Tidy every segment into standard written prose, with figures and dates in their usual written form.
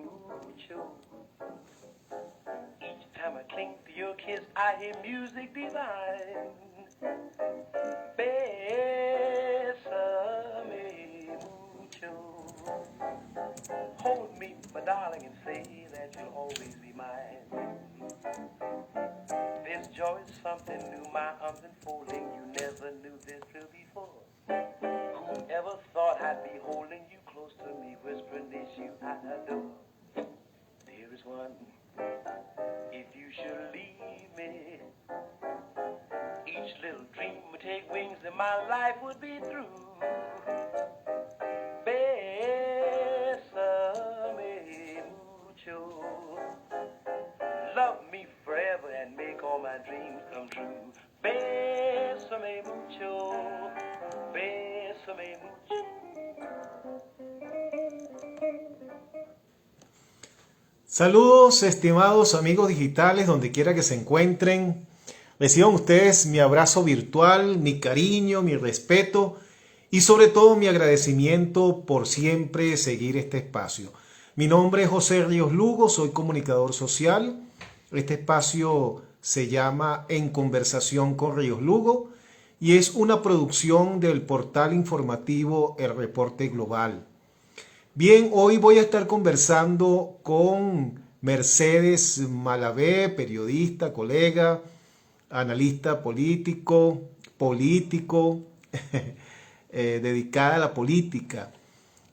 mucho. Each time I cling to your kiss, I hear music divine. Bésame mucho. Hold me, my darling, and say that you'll always be mine. This joy is something new, my arms enfolding. You never knew this till before. Whoever thought I'd be holding you close to me, whispering this you I adore. Dearest one, if you should leave me, each little dream would take wings and my life would be through. Bésame mucho. Love me forever and make all my dreams come true. Bésame mucho. Bésame mucho. Saludos, estimados amigos digitales, donde quiera que se encuentren. Reciban ustedes mi abrazo virtual, mi cariño, mi respeto y sobre todo mi agradecimiento por siempre seguir este espacio. Mi nombre es José Ríos Lugo, soy comunicador social. Este espacio se llama En Conversación con Ríos Lugo y es una producción del portal informativo El Reporte Global. Bien, hoy voy a estar conversando con Mercedes Malavé, periodista, colega, analista político, dedicada a la política.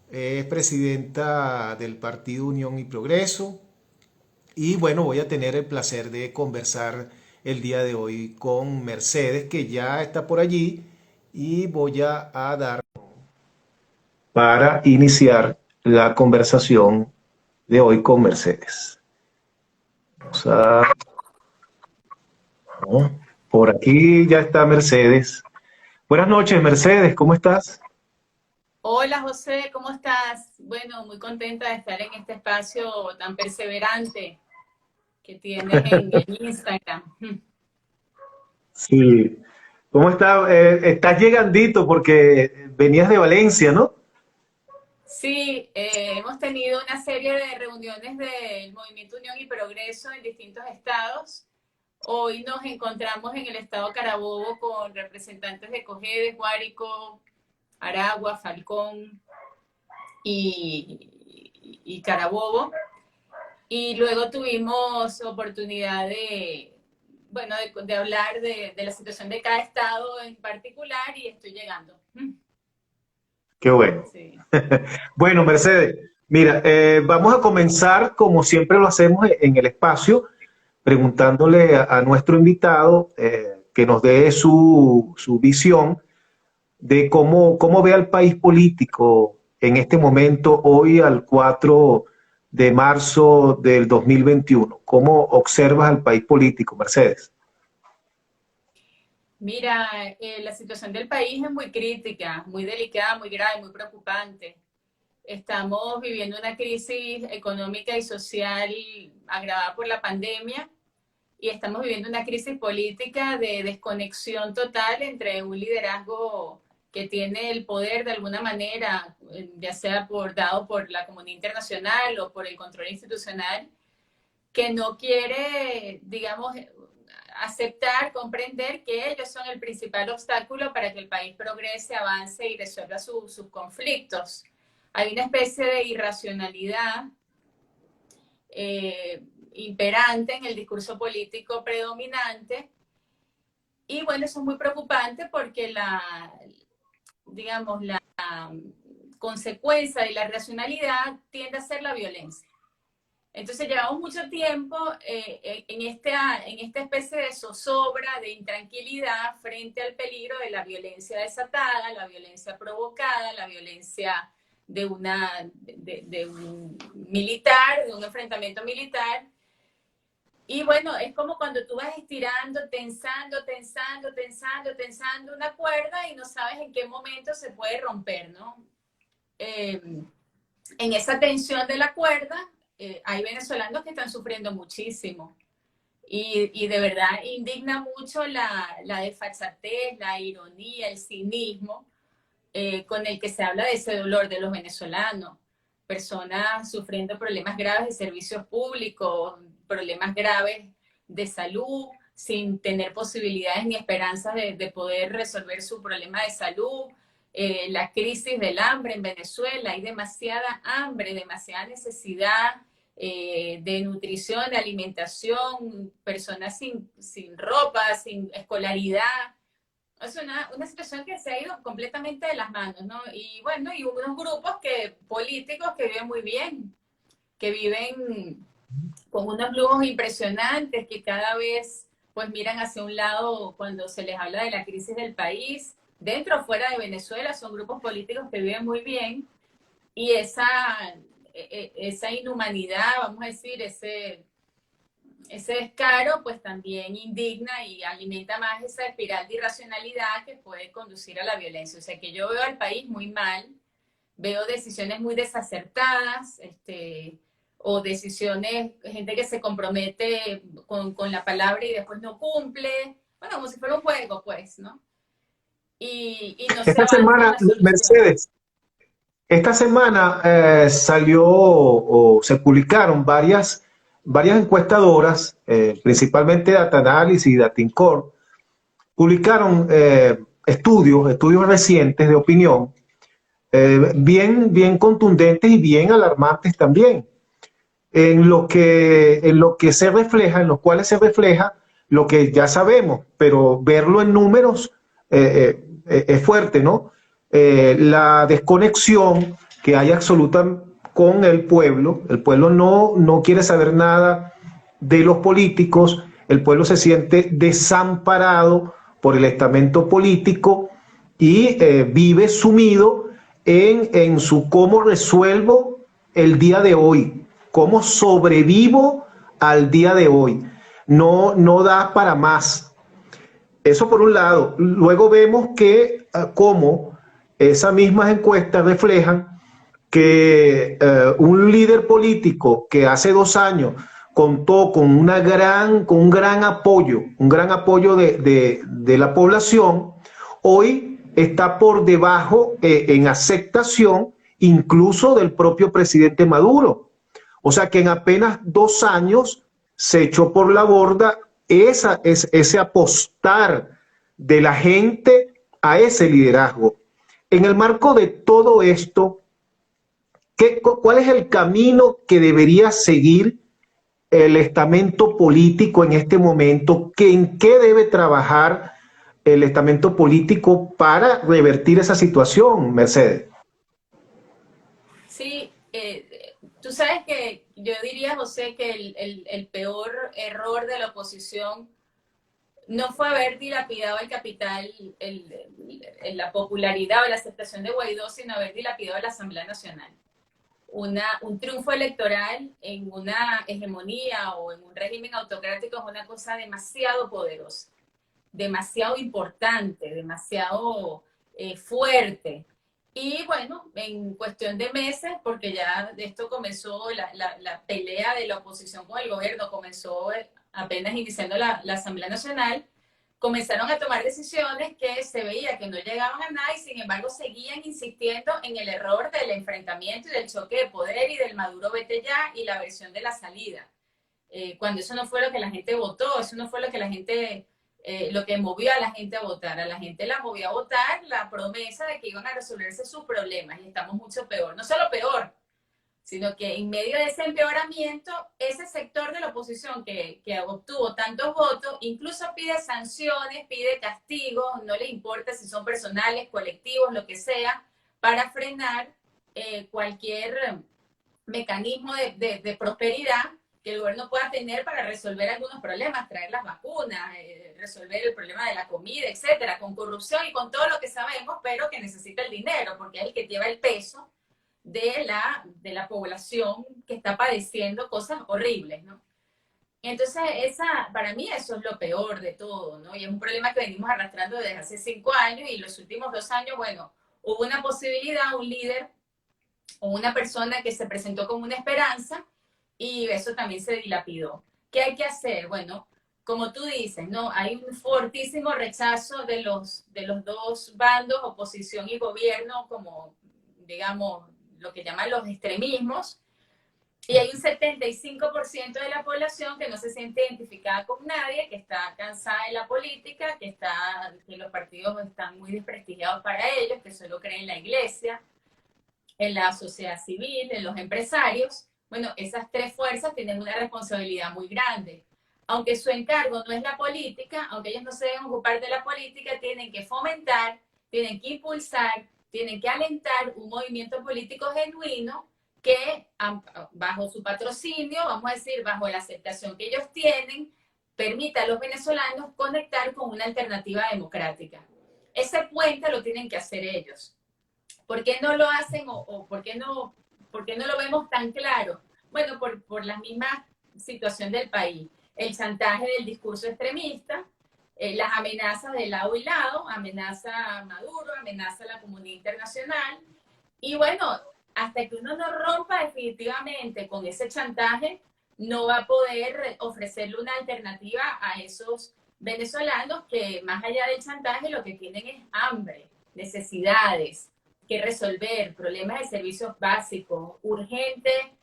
Es presidenta del Partido Unión y Progreso. Y bueno, voy a tener el placer de conversar el día de hoy con Mercedes, que ya está por allí, y voy a dar para iniciar la conversación de hoy con Mercedes. Vamos a... Por aquí ya está Mercedes. Buenas noches, Mercedes, ¿cómo estás? Hola José, ¿cómo estás? Bueno, muy contenta de estar en este espacio tan perseverante que tienes en Instagram. Sí. ¿Cómo estás? Estás llegandito porque venías de Valencia, ¿no? Sí, hemos tenido una serie de reuniones del Movimiento Unión y Progreso en distintos estados. Hoy nos encontramos en el estado Carabobo con representantes de Cojedes, Guárico, Aragua, Falcón y Carabobo. Y luego tuvimos oportunidad de hablar de la situación de cada estado en particular y estoy llegando. Qué bueno. Sí. Bueno, Mercedes, mira, vamos a comenzar como siempre lo hacemos en el espacio, preguntándole a nuestro invitado que nos dé su visión de cómo ve al país político en este momento, hoy al 4 de marzo del 2021. ¿Cómo observas al país político, Mercedes? Mira, la situación del país es muy crítica, muy delicada, muy grave, muy preocupante. Estamos viviendo una crisis económica y social agravada por la pandemia y estamos viviendo una crisis política de desconexión total entre un liderazgo que tiene el poder de alguna manera, ya sea dado por la comunidad internacional o por el control institucional, que no quiere, digamos, aceptar, comprender que ellos son el principal obstáculo para que el país progrese, avance y resuelva sus conflictos. Hay una especie de irracionalidad imperante en el discurso político predominante. Y bueno, eso es muy preocupante porque la consecuencia de la irracionalidad tiende a ser la violencia. Entonces llevamos mucho tiempo en esta especie de zozobra, de intranquilidad frente al peligro de la violencia desatada, la violencia provocada, la violencia de un militar, de un enfrentamiento militar. Y bueno, es como cuando tú vas estirando, tensando una cuerda y no sabes en qué momento se puede romper, ¿no? En esa tensión de la cuerda, hay venezolanos que están sufriendo muchísimo. Y de verdad indigna mucho la desfachatez, la ironía, el cinismo con el que se habla de ese dolor de los venezolanos. personas sufriendo problemas graves de servicios públicos, problemas graves de salud, sin tener posibilidades ni esperanzas de poder resolver su problema de salud. La crisis del hambre en Venezuela, hay demasiada hambre, demasiada necesidad de nutrición, de alimentación, personas sin ropa, sin escolaridad. Es una situación que se ha ido completamente de las manos, ¿no? Y bueno, y unos grupos políticos que viven muy bien, que viven con unos lujos impresionantes, que cada vez pues miran hacia un lado cuando se les habla de la crisis del país. Dentro o fuera de Venezuela son grupos políticos que viven muy bien, y esa inhumanidad, vamos a decir, ese descaro, pues también indigna y alimenta más esa espiral de irracionalidad que puede conducir a la violencia. O sea que yo veo al país muy mal, veo decisiones muy desacertadas, o decisiones, gente que se compromete con la palabra y después no cumple, bueno, como si fuera un juego, pues, ¿no? Y no se Esta avanza en semana, la solución. Mercedes, esta semana salió o se publicaron varias encuestadoras, principalmente Data Analysis y Datincore, publicaron estudios recientes de opinión, bien contundentes y bien alarmantes también, en lo que se refleja, en los cuales se refleja lo que ya sabemos, pero verlo en números es fuerte, ¿no? La desconexión que hay absoluta con el pueblo no quiere saber nada de los políticos, el pueblo se siente desamparado por el estamento político y vive sumido en su cómo resuelvo el día de hoy, cómo sobrevivo al día de hoy. No da para más. Eso por un lado. Luego vemos que cómo esas mismas encuestas reflejan que un líder político que hace 2 años contó con un gran apoyo de la población, hoy está por debajo en aceptación incluso del propio presidente Maduro. O sea que en apenas 2 años se echó por la borda ese apostar de la gente a ese liderazgo. En el marco de todo esto, ¿cuál es el camino que debería seguir el estamento político en este momento? ¿En qué debe trabajar el estamento político para revertir esa situación, Mercedes? Sí, tú sabes que yo diría, José, que el peor error de la oposición no fue haber dilapidado el capital, la popularidad o la aceptación de Guaidó, sino haber dilapidado la Asamblea Nacional. Un triunfo electoral en una hegemonía o en un régimen autocrático es una cosa demasiado poderosa, demasiado importante, demasiado fuerte. Y bueno, en cuestión de meses, porque ya de esto comenzó la pelea de la oposición con el gobierno, comenzó apenas iniciando la Asamblea Nacional, comenzaron a tomar decisiones que se veía que no llegaban a nada y sin embargo seguían insistiendo en el error del enfrentamiento y del choque de poder y del Maduro vete ya y la versión de la salida. Cuando eso no fue lo que la gente votó, eso no fue lo que la gente, lo que movió a la gente a votar. A la gente la movió a votar la promesa de que iban a resolverse sus problemas y estamos mucho peor. No solo peor, sino que en medio de ese empeoramiento, ese sector de la oposición que obtuvo tantos votos, incluso pide sanciones, pide castigos, no le importa si son personales, colectivos, lo que sea, para frenar cualquier mecanismo de prosperidad que el gobierno pueda tener para resolver algunos problemas, traer las vacunas, resolver el problema de la comida, etcétera, con corrupción y con todo lo que sabemos, pero que necesita el dinero, porque es el que lleva el peso de la población que está padeciendo cosas horribles, ¿no? Entonces, para mí eso es lo peor de todo, ¿no? Y es un problema que venimos arrastrando desde hace 5 años y los últimos 2 años, bueno, hubo una posibilidad, un líder o una persona que se presentó como una esperanza y eso también se dilapidó. ¿Qué hay que hacer? Bueno, como tú dices, ¿no? Hay un fortísimo rechazo de los dos bandos, oposición y gobierno, como, digamos, lo que llaman los extremismos, y hay un 75% de la población que no se siente identificada con nadie, que está cansada de la política, que los partidos están muy desprestigiados para ellos, que solo creen en la iglesia, en la sociedad civil, en los empresarios. Bueno, esas tres fuerzas tienen una responsabilidad muy grande. Aunque su encargo no es la política, aunque ellos no se deben ocupar de la política, tienen que fomentar, tienen que impulsar, tienen que alentar un movimiento político genuino que bajo su patrocinio, vamos a decir, bajo la aceptación que ellos tienen, permita a los venezolanos conectar con una alternativa democrática. Ese puente lo tienen que hacer ellos. ¿Por qué no lo hacen o por qué no lo vemos tan claro? Bueno, por la misma situación del país. El chantaje del discurso extremista, las amenazas de lado y lado, amenaza a Maduro, amenaza a la comunidad internacional. Y bueno, hasta que uno no rompa definitivamente con ese chantaje, no va a poder ofrecerle una alternativa a esos venezolanos que más allá del chantaje lo que tienen es hambre, necesidades que resolver, problemas de servicios básicos, urgente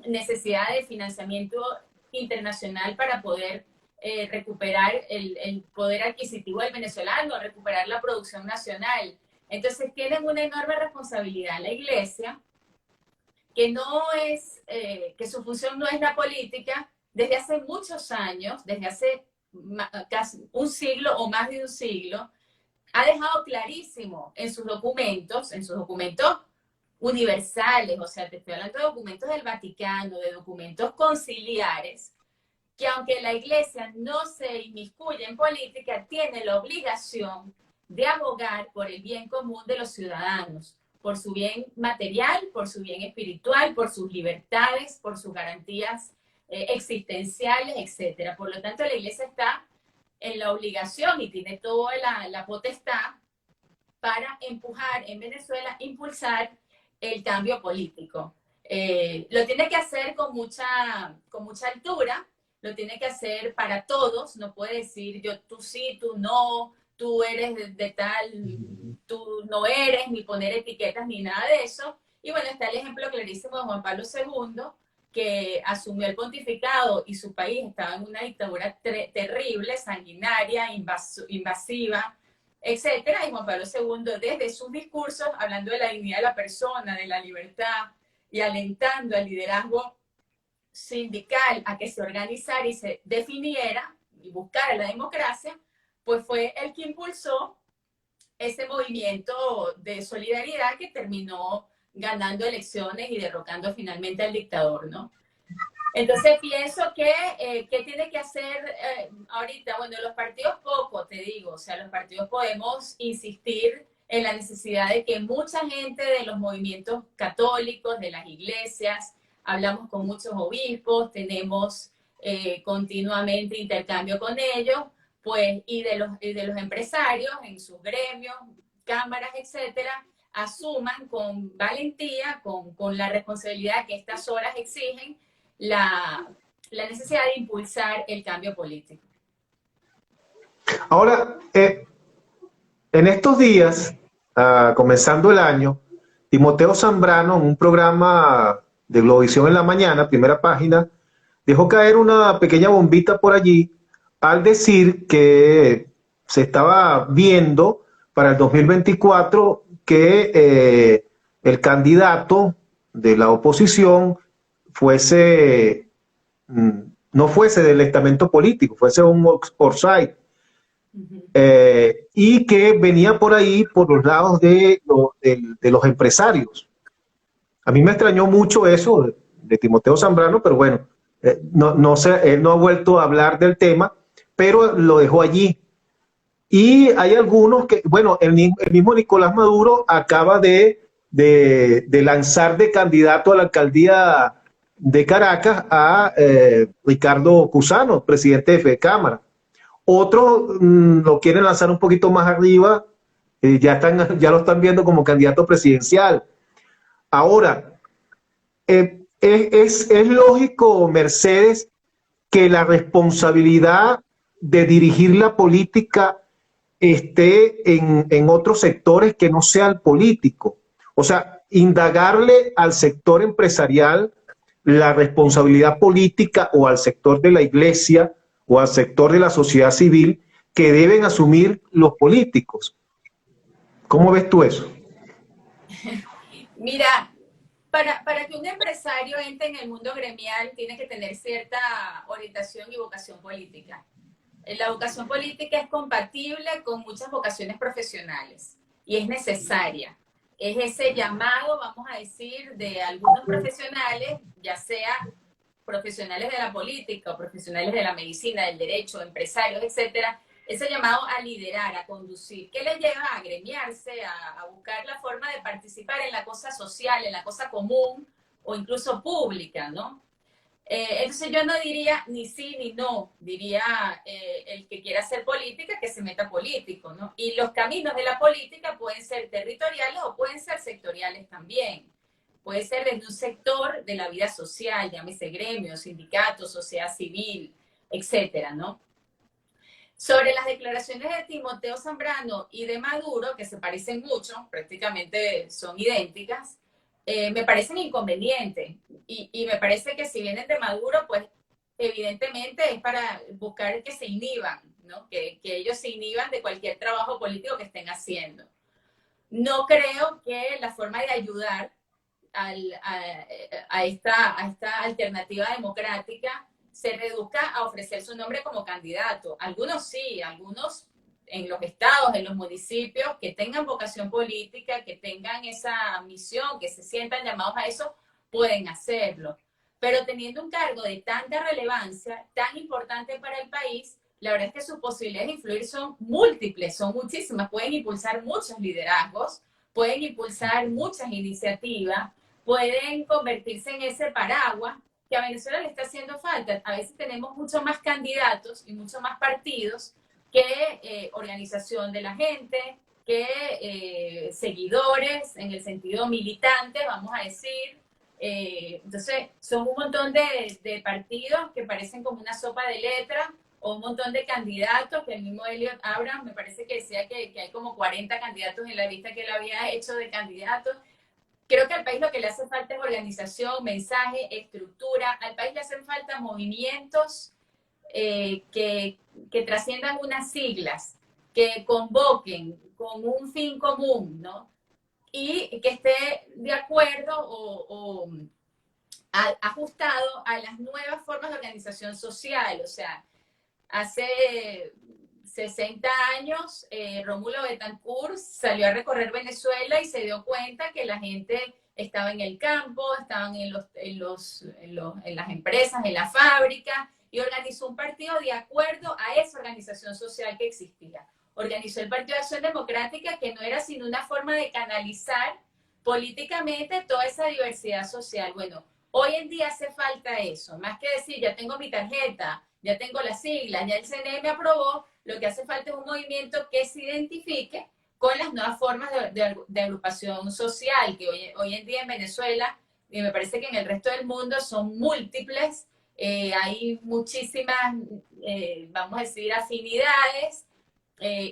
necesidad de financiamiento internacional para poder recuperar el poder adquisitivo del venezolano, recuperar la producción nacional. Entonces tienen una enorme responsabilidad la iglesia, que su función no es la política, desde hace muchos años, desde hace casi un siglo o más de un siglo, ha dejado clarísimo en sus documentos universales, o sea, te estoy hablando de documentos del Vaticano, de documentos conciliares, que aunque la iglesia no se inmiscuye en política, tiene la obligación de abogar por el bien común de los ciudadanos, por su bien material, por su bien espiritual, por sus libertades, por sus garantías existenciales, etc. Por lo tanto, la iglesia está en la obligación y tiene toda la potestad para empujar en Venezuela, impulsar el cambio político. Lo tiene que hacer con mucha altura, lo tiene que hacer para todos, no puede decir tú sí, tú no, tú eres de tal, tú no eres, ni poner etiquetas ni nada de eso. Y bueno, está el ejemplo clarísimo de Juan Pablo II, que asumió el pontificado y su país estaba en una dictadura terrible, sanguinaria, invasiva, etcétera. Y Juan Pablo II, desde sus discursos, hablando de la dignidad de la persona, de la libertad y alentando al liderazgo sindical a que se organizara y se definiera y buscara la democracia, pues fue el que impulsó ese movimiento de solidaridad que terminó ganando elecciones y derrocando finalmente al dictador, ¿no? Entonces pienso que, ¿qué tiene que hacer ahorita? Bueno, los partidos poco, te digo, o sea, los partidos podemos insistir en la necesidad de que mucha gente de los movimientos católicos, de las iglesias, hablamos con muchos obispos, tenemos continuamente intercambio con ellos, pues, y de los empresarios en sus gremios, cámaras, etcétera, asuman con valentía, con la responsabilidad que estas horas exigen, la necesidad de impulsar el cambio político. Ahora, en estos días, comenzando el año, Timoteo Zambrano, en un programa de Globovisión en la mañana, primera página, dejó caer una pequeña bombita por allí al decir que se estaba viendo para el 2024 que el candidato de la oposición no fuese del estamento político, fuese un outsider, y que venía por ahí por los lados de los empresarios. A mí me extrañó mucho eso de Timoteo Zambrano, pero bueno, no sé, él no ha vuelto a hablar del tema, pero lo dejó allí. Y hay algunos que, bueno, el mismo Nicolás Maduro acaba de lanzar de candidato a la alcaldía de Caracas a Ricardo Cusano, presidente de FECámara. Otros lo quieren lanzar un poquito más arriba, ya lo están viendo como candidato presidencial. Ahora, es lógico, Mercedes, que la responsabilidad de dirigir la política esté en otros sectores que no sea el político. O sea, indagarle al sector empresarial la responsabilidad política o al sector de la iglesia o al sector de la sociedad civil que deben asumir los políticos. ¿Cómo ves tú eso? Mira, para que un empresario entre en el mundo gremial tiene que tener cierta orientación y vocación política. La vocación política es compatible con muchas vocaciones profesionales y es necesaria. Es ese llamado, vamos a decir, de algunos profesionales, ya sea profesionales de la política o profesionales de la medicina, del derecho, empresarios, etcétera, ese llamado a liderar, a conducir, que les lleva a gremiarse, a buscar la forma de participar en la cosa social, en la cosa común o incluso pública, ¿no? Entonces yo no diría ni sí ni no, diría el que quiera hacer política que se meta político, ¿no? Y los caminos de la política pueden ser territoriales o pueden ser sectoriales también. Puede ser desde un sector de la vida social, llámese gremios, sindicatos, sociedad civil, etcétera, ¿no? Sobre las declaraciones de Timoteo Zambrano y de Maduro, que se parecen mucho, prácticamente son idénticas, me parecen inconvenientes y me parece que si vienen de Maduro, pues evidentemente es para buscar que se inhiban, ¿no? Que ellos se inhiban de cualquier trabajo político que estén haciendo. No creo que la forma de ayudar a esta alternativa democrática se reduzca a ofrecer su nombre como candidato. Algunos sí, algunos en los estados, en los municipios, que tengan vocación política, que tengan esa misión, que se sientan llamados a eso, pueden hacerlo. Pero teniendo un cargo de tanta relevancia, tan importante para el país, la verdad es que sus posibilidades de influir son múltiples, son muchísimas. Pueden impulsar muchos liderazgos, pueden impulsar muchas iniciativas, pueden convertirse en ese paraguas que a Venezuela le está haciendo falta. A veces tenemos muchos más candidatos y muchos más partidos que organización de la gente, que seguidores, en el sentido militante, vamos a decir. Entonces, son un montón de partidos que parecen como una sopa de letras, o un montón de candidatos, que el mismo Elliot Abrams me parece que decía que hay como 40 candidatos en la lista que él había hecho de candidatos. Creo que al país lo que le hace falta es organización, mensaje, estructura. Al país le hacen falta movimientos que trasciendan unas siglas, que convoquen con un fin común, ¿no? Y que esté de acuerdo o ajustado a las nuevas formas de organización social. O sea, hace 60 años, Rómulo Betancourt salió a recorrer Venezuela y se dio cuenta que la gente estaba en el campo, estaban en las empresas, en la fábrica, y organizó un partido de acuerdo a esa organización social que existía. Organizó el Partido de Acción Democrática, que no era sino una forma de canalizar políticamente toda esa diversidad social. Bueno, hoy en día hace falta eso, más que decir, ya tengo mi tarjeta, ya tengo las siglas, ya el CNE me aprobó. Lo que hace falta es un movimiento que se identifique con las nuevas formas de agrupación social que hoy en día en Venezuela, y me parece que en el resto del mundo son múltiples. Hay muchísimas, vamos a decir, afinidades,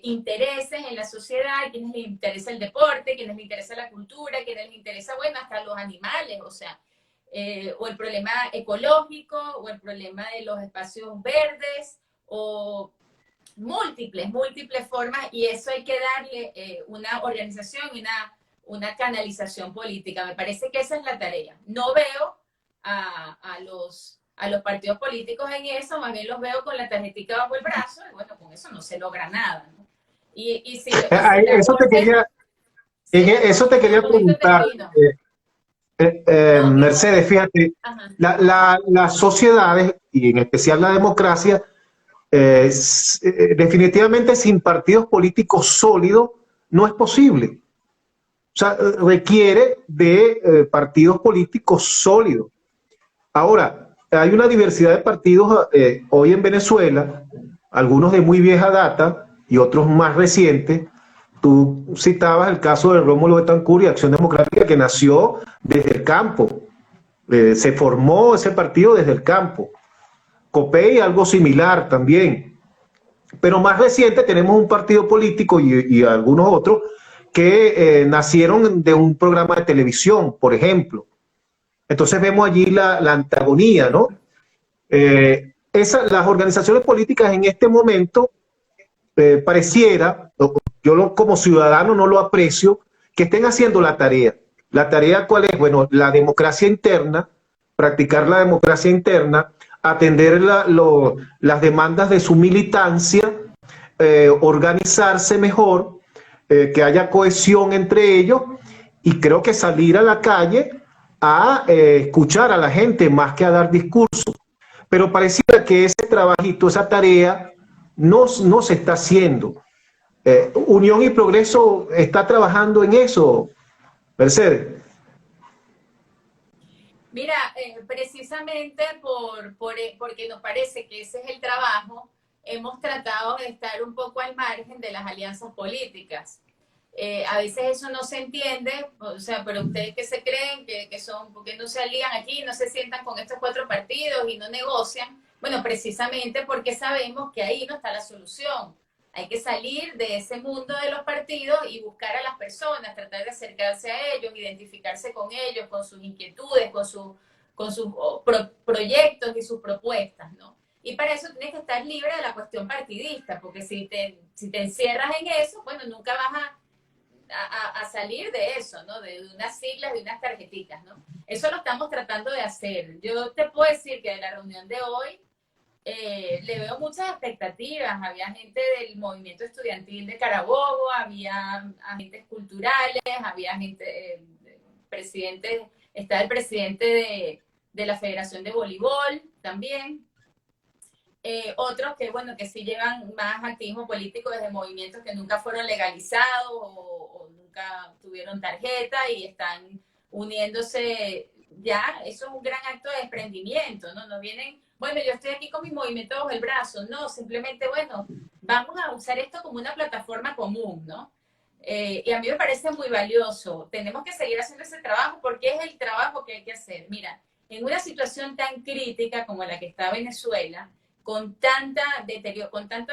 intereses en la sociedad, quienes les interesa el deporte, quienes les interesa la cultura, quienes les interesa, bueno, hasta los animales, o sea, o el problema ecológico, o el problema de los espacios verdes, o múltiples formas, y eso hay que darle una organización y una canalización política. Me parece que esa es la tarea. No veo a los partidos políticos en eso, más bien los veo con la tarjetita bajo el brazo, y bueno, con eso no se logra nada, ¿no? Eso te quería preguntar, Mercedes, fíjate, las sociedades, y en especial la democracia, definitivamente sin partidos políticos sólidos no es posible. O sea, requiere de partidos políticos sólidos. Ahora, hay una diversidad de partidos hoy en Venezuela, algunos de muy vieja data y otros más recientes. Tú citabas el caso de Rómulo Betancourt y Acción Democrática, que nació desde el campo. Se formó ese partido desde el campo. COPEI, algo similar también. Pero más reciente tenemos un partido político y algunos otros que nacieron de un programa de televisión, por ejemplo. Entonces vemos allí la antagonía, ¿no? Las organizaciones políticas en este momento pareciera, como ciudadano no lo aprecio, que estén haciendo la tarea. ¿La tarea cuál es? Bueno, la democracia interna, practicar la democracia interna, atender las demandas de su militancia, organizarse mejor, que haya cohesión entre ellos, y creo que salir a la calle a escuchar a la gente más que a dar discursos. Pero pareciera que ese trabajito, esa tarea, no se está haciendo. Unión y Progreso está trabajando en eso, Mercedes. Mira, precisamente porque nos parece que ese es el trabajo, hemos tratado de estar un poco al margen de las alianzas políticas. A veces eso no se entiende, o sea, pero ustedes que se creen que son, porque no se alían aquí, no se sientan con estos 4 partidos y no negocian, bueno, precisamente porque sabemos que ahí no está la solución. Hay que salir de ese mundo de los partidos y buscar a las personas, tratar de acercarse a ellos, identificarse con ellos, con sus inquietudes, con sus proyectos y sus propuestas, ¿no? Y para eso tienes que estar libre de la cuestión partidista, porque si te encierras en eso, bueno, nunca vas a salir de eso, ¿no? De unas siglas, de unas tarjetitas, ¿no? Eso lo estamos tratando de hacer. Yo te puedo decir que de la reunión de hoy le veo muchas expectativas. Había gente del movimiento estudiantil de Carabobo, había agentes culturales, había gente, está el presidente de la Federación de Voleibol también. Otros que, bueno, que sí llevan más activismo político desde movimientos que nunca fueron legalizados o nunca tuvieron tarjeta y están uniéndose ya. Eso es un gran acto de desprendimiento, ¿no? No vienen, bueno, yo estoy aquí con mi movimiento bajo el brazo, no, simplemente, bueno, vamos a usar esto como una plataforma común, ¿no? Y a mí me parece muy valioso. Tenemos que seguir haciendo ese trabajo porque es el trabajo que hay que hacer. Mira, en una situación tan crítica como la que está Venezuela, con tanto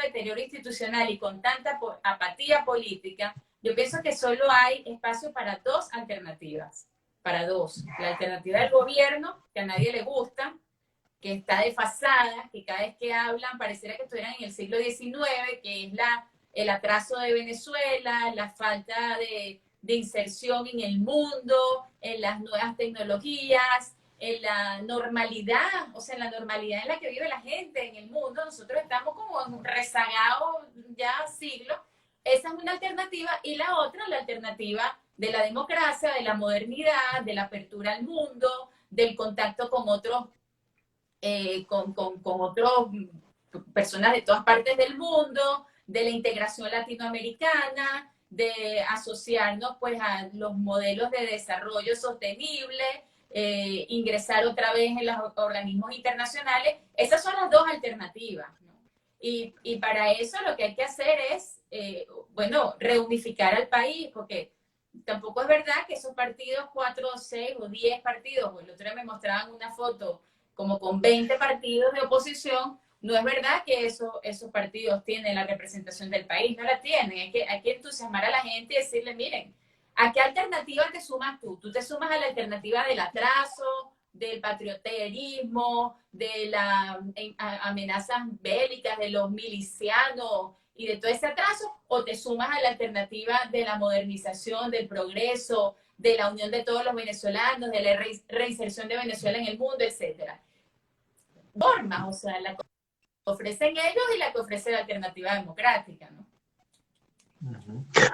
deterioro institucional y con tanta apatía política, yo pienso que solo hay espacio para 2 alternativas, para 2. La alternativa del gobierno, que a nadie le gusta, que está desfasada, que cada vez que hablan pareciera que estuvieran en el siglo XIX, que es el atraso de Venezuela, la falta de inserción en el mundo, en las nuevas tecnologías, en la normalidad, o sea, en la normalidad en la que vive la gente en el mundo. Nosotros estamos como rezagados ya siglos. Esa es una alternativa. Y la otra, la alternativa de la democracia, de la modernidad, de la apertura al mundo, del contacto con otros, con otros personas de todas partes del mundo, de la integración latinoamericana, de asociarnos pues a los modelos de desarrollo sostenible, ingresar otra vez en los organismos internacionales. Esas son las 2 alternativas, ¿no? Y para eso lo que hay que hacer es, bueno, reunificar al país, porque tampoco es verdad que esos partidos, 4, 6 o 10 partidos, el otro día me mostraban una foto como con 20 partidos de oposición. No es verdad que esos partidos tienen la representación del país, no la tienen. Hay que entusiasmar a la gente y decirle, miren, ¿a qué alternativa te sumas tú? Tú te sumas a la alternativa del atraso, del patrioterismo, de las amenazas bélicas, de los milicianos y de todo ese atraso, o te sumas a la alternativa de la modernización, del progreso, de la unión de todos los venezolanos, de la reinserción de Venezuela en el mundo, etcétera. Formas, o sea, la que ofrecen ellos y la que ofrece la alternativa democrática, ¿no?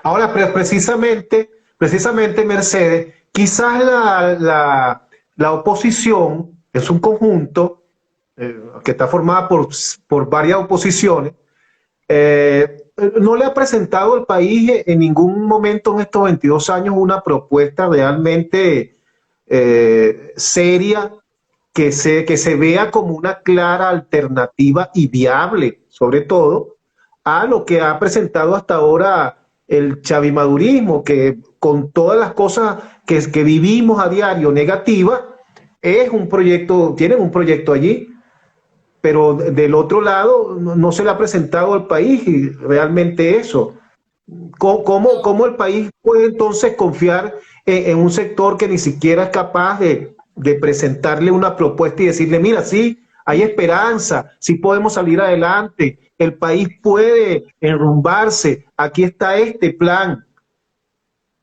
Ahora, precisamente, Mercedes, quizás la oposición es un conjunto que está formada por varias oposiciones, no le ha presentado al país en ningún momento en estos 22 años una propuesta realmente seria, que se vea como una clara alternativa y viable, sobre todo, a lo que ha presentado hasta ahora el chavimadurismo, que con todas las cosas que vivimos a diario negativas, tienen un proyecto allí, pero del otro lado no se le ha presentado al país y realmente eso. No, cómo el país puede entonces confiar en un sector que ni siquiera es capaz de presentarle una propuesta y decirle, mira, sí, hay esperanza, sí podemos salir adelante, el país puede enrumbarse, aquí está este plan,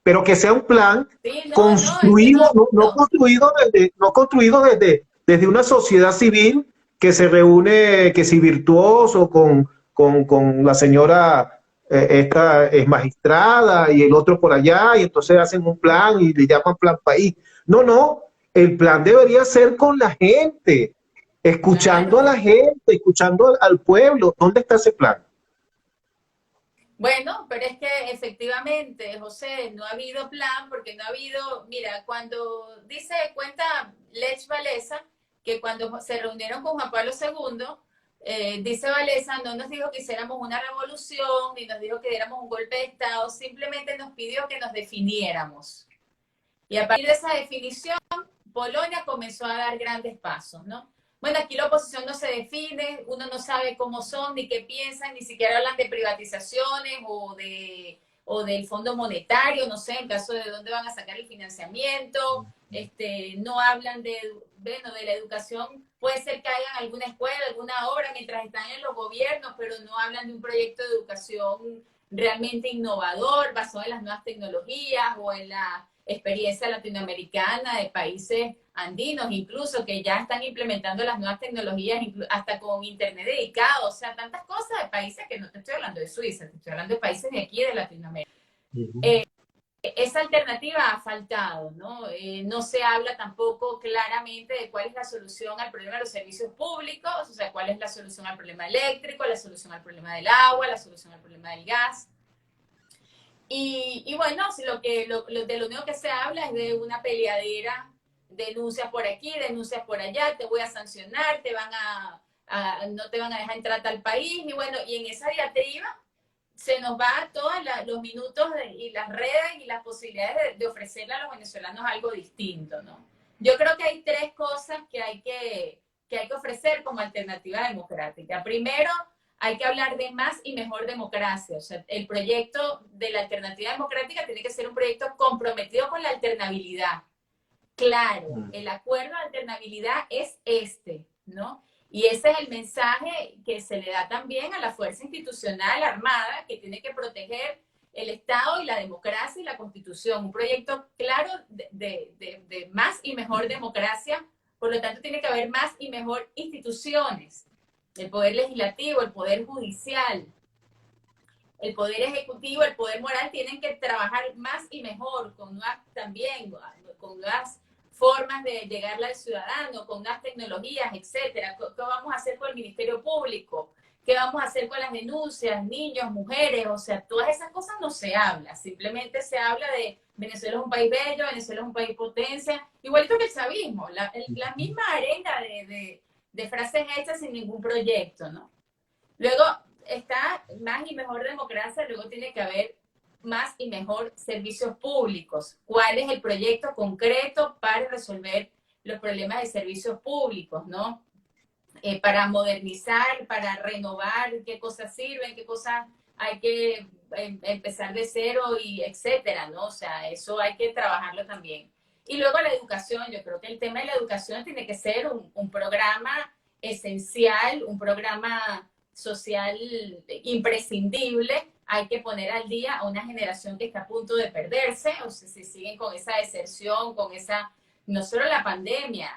pero que sea un plan sí, no, es que construido, no. no construido desde una sociedad civil que se reúne, que si virtuoso, con la señora esta es magistrada y el otro por allá, y entonces hacen un plan y le llaman plan país. No, no, el plan debería ser con la gente, escuchando a Claro. la gente, escuchando al pueblo. ¿Dónde está ese plan? Bueno, pero es que efectivamente, José, no ha habido plan porque no ha habido, mira, cuando cuenta Lech Walesa, que cuando se reunieron con Juan Pablo II, dice Walesa, no nos dijo que hiciéramos una revolución, ni nos dijo que diéramos un golpe de Estado, simplemente nos pidió que nos definiéramos. Y a partir de esa definición, Polonia comenzó a dar grandes pasos, ¿no? Bueno, aquí la oposición no se define, uno no sabe cómo son, ni qué piensan, ni siquiera hablan de privatizaciones o del Fondo Monetario, no sé, en caso de dónde van a sacar el financiamiento, no hablan bueno, de la educación, puede ser que hagan alguna escuela, alguna obra mientras están en los gobiernos, pero no hablan de un proyecto de educación realmente innovador, basado en las nuevas tecnologías o en la experiencia latinoamericana de países andinos, incluso que ya están implementando las nuevas tecnologías, hasta con internet dedicado, o sea, tantas cosas de países que no te estoy hablando de Suiza, te estoy hablando de países de aquí, de Latinoamérica. Esa alternativa ha faltado, ¿no? No se habla tampoco claramente de cuál es la solución al problema de los servicios públicos, o sea, cuál es la solución al problema eléctrico, la solución al problema del agua, la solución al problema del gas. Y bueno, si de lo único que se habla es de una peleadera, denuncias por aquí, denuncias por allá, te voy a sancionar, no te van a dejar entrar al país, y bueno, y en esa diatriba se nos va todos los minutos y las redes y las posibilidades de ofrecerle a los venezolanos algo distinto, ¿no? Yo creo que hay tres cosas que hay que ofrecer como alternativa democrática. Primero, hay que hablar de más y mejor democracia. O sea, el proyecto de la alternativa democrática tiene que ser un proyecto comprometido con la alternabilidad. Claro, el acuerdo de alternabilidad es ¿no? Y ese es el mensaje que se le da también a la fuerza institucional armada que tiene que proteger el Estado y la democracia y la Constitución. Un proyecto claro de más y mejor democracia, por lo tanto tiene que haber más y mejor instituciones, el poder legislativo, el poder judicial, el poder ejecutivo, el poder moral tienen que trabajar más y mejor también con nuevas formas de llegarle al ciudadano, con nuevas tecnologías, etcétera. ¿Qué vamos a hacer con el Ministerio Público? ¿Qué vamos a hacer con las denuncias, niños, mujeres? O sea, todas esas cosas no se habla, simplemente se habla de Venezuela es un país bello, Venezuela es un país potencia, igualito que el chavismo, la misma arenga de frases hechas sin ningún proyecto, ¿no? Luego está más y mejor democracia, luego tiene que haber más y mejor servicios públicos. ¿Cuál es el proyecto concreto para resolver los problemas de servicios públicos, ¿no? Para modernizar, para renovar, qué cosas sirven, qué cosas hay que empezar de cero y etcétera, ¿no? O sea, eso hay que trabajarlo también. Y luego la educación, yo creo que el tema de la educación tiene que ser un programa esencial, un programa social imprescindible. Hay que poner al día a una generación que está a punto de perderse, o sea, si siguen con esa deserción, con esa, no solo la pandemia,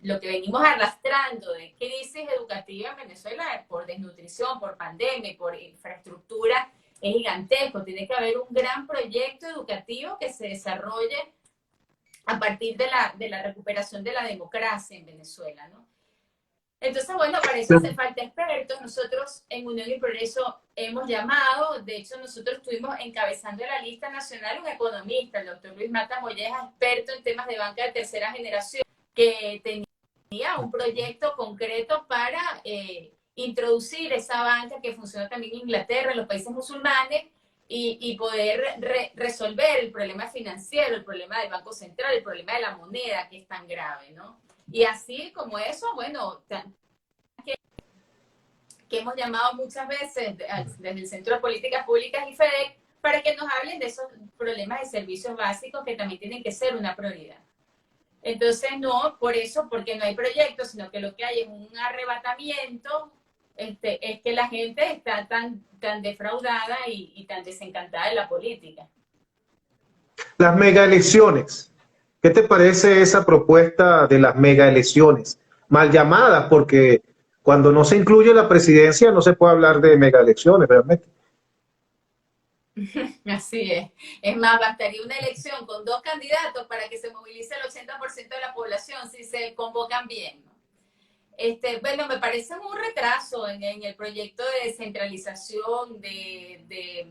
lo que venimos arrastrando de crisis educativa en Venezuela por desnutrición, por pandemia, por infraestructura, es gigantesco. Tiene que haber un gran proyecto educativo que se desarrolle a partir de la recuperación de la democracia en Venezuela, ¿no? Entonces, bueno, para eso hace falta expertos. Nosotros en Unión y Progreso hemos llamado, de hecho nosotros estuvimos encabezando la lista nacional un economista, el doctor Luis Mata Molleja, experto en temas de banca de tercera generación, que tenía un proyecto concreto para introducir esa banca que funciona también en Inglaterra, en los países musulmanes, y poder resolver el problema financiero, el problema del Banco Central, el problema de la moneda, que es tan grave, ¿no? Y así como eso, bueno, que hemos llamado muchas veces desde el Centro de Políticas Públicas y FEDEC para que nos hablen de esos problemas de servicios básicos que también tienen que ser una prioridad. Entonces, no, por eso, porque no hay proyectos, sino que lo que hay es un arrebatamiento, es que la gente está tan defraudada y tan desencantada de la política. Las megaelecciones. ¿Qué te parece esa propuesta de las megaelecciones? Mal llamadas, porque cuando no se incluye la presidencia no se puede hablar de megaelecciones, realmente. Así es. Es más, bastaría una elección con 2 candidatos para que se movilice el 80% de la población si se convocan bien, ¿no? Bueno, me parece un retraso en el proyecto de descentralización de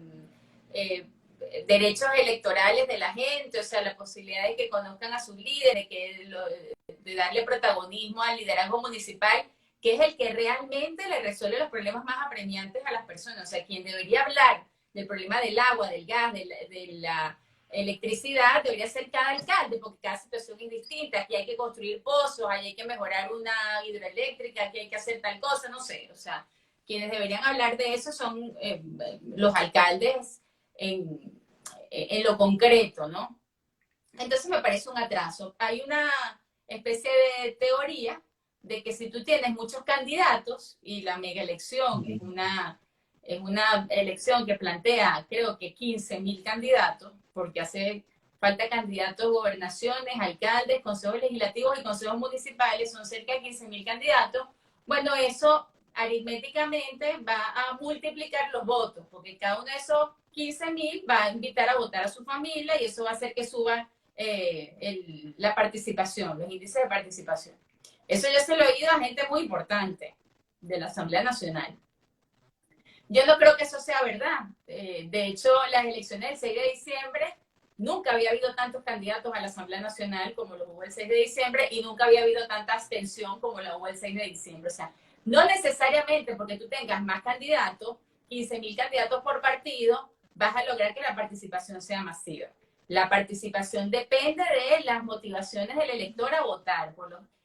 derechos electorales de la gente, o sea, la posibilidad de que conozcan a sus líderes, de darle protagonismo al liderazgo municipal, que es el que realmente le resuelve los problemas más apremiantes a las personas. O sea, quien debería hablar del problema del agua, del gas, de la electricidad, debería ser cada alcalde, porque cada situación es distinta. Aquí hay que construir pozos, ahí hay que mejorar una hidroeléctrica, aquí hay que hacer tal cosa, no sé. O sea, quienes deberían hablar de eso son los alcaldes en lo concreto, ¿no? Entonces me parece un atraso. Hay una especie de teoría de que si tú tienes muchos candidatos y la mega elección es una elección que plantea, creo que 15.000 candidatos, porque hace falta candidatos, gobernaciones, alcaldes, consejos legislativos y consejos municipales, son cerca de 15.000 candidatos. Bueno, eso aritméticamente va a multiplicar los votos, porque cada uno de esos 15.000 va a invitar a votar a su familia y eso va a hacer que suba la participación, los índices de participación. Eso yo se lo he oído a gente muy importante de la Asamblea Nacional. Yo no creo que eso sea verdad. De hecho, las elecciones del 6 de diciembre, nunca había habido tantos candidatos a la Asamblea Nacional como los hubo el 6 de diciembre y nunca había habido tanta abstención como la hubo el 6 de diciembre. O sea, no necesariamente porque tú tengas más candidatos, 15.000 candidatos por partido, vas a lograr que la participación sea masiva. La participación depende de las motivaciones del elector a votar.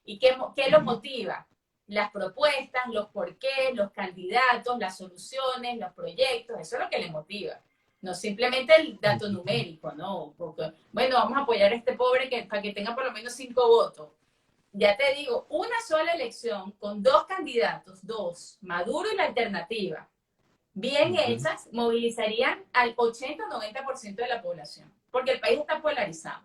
¿Y qué lo motiva? Las propuestas, los porqués, los candidatos, las soluciones, los proyectos, eso es lo que le motiva. No simplemente el dato numérico, ¿no? Porque, bueno, vamos a apoyar a este pobre para que tenga por lo menos 5 votos. Ya te digo, una sola elección con 2 candidatos, 2, Maduro y la alternativa, bien hechas, movilizarían al 80 o 90% de la población, porque el país está polarizado.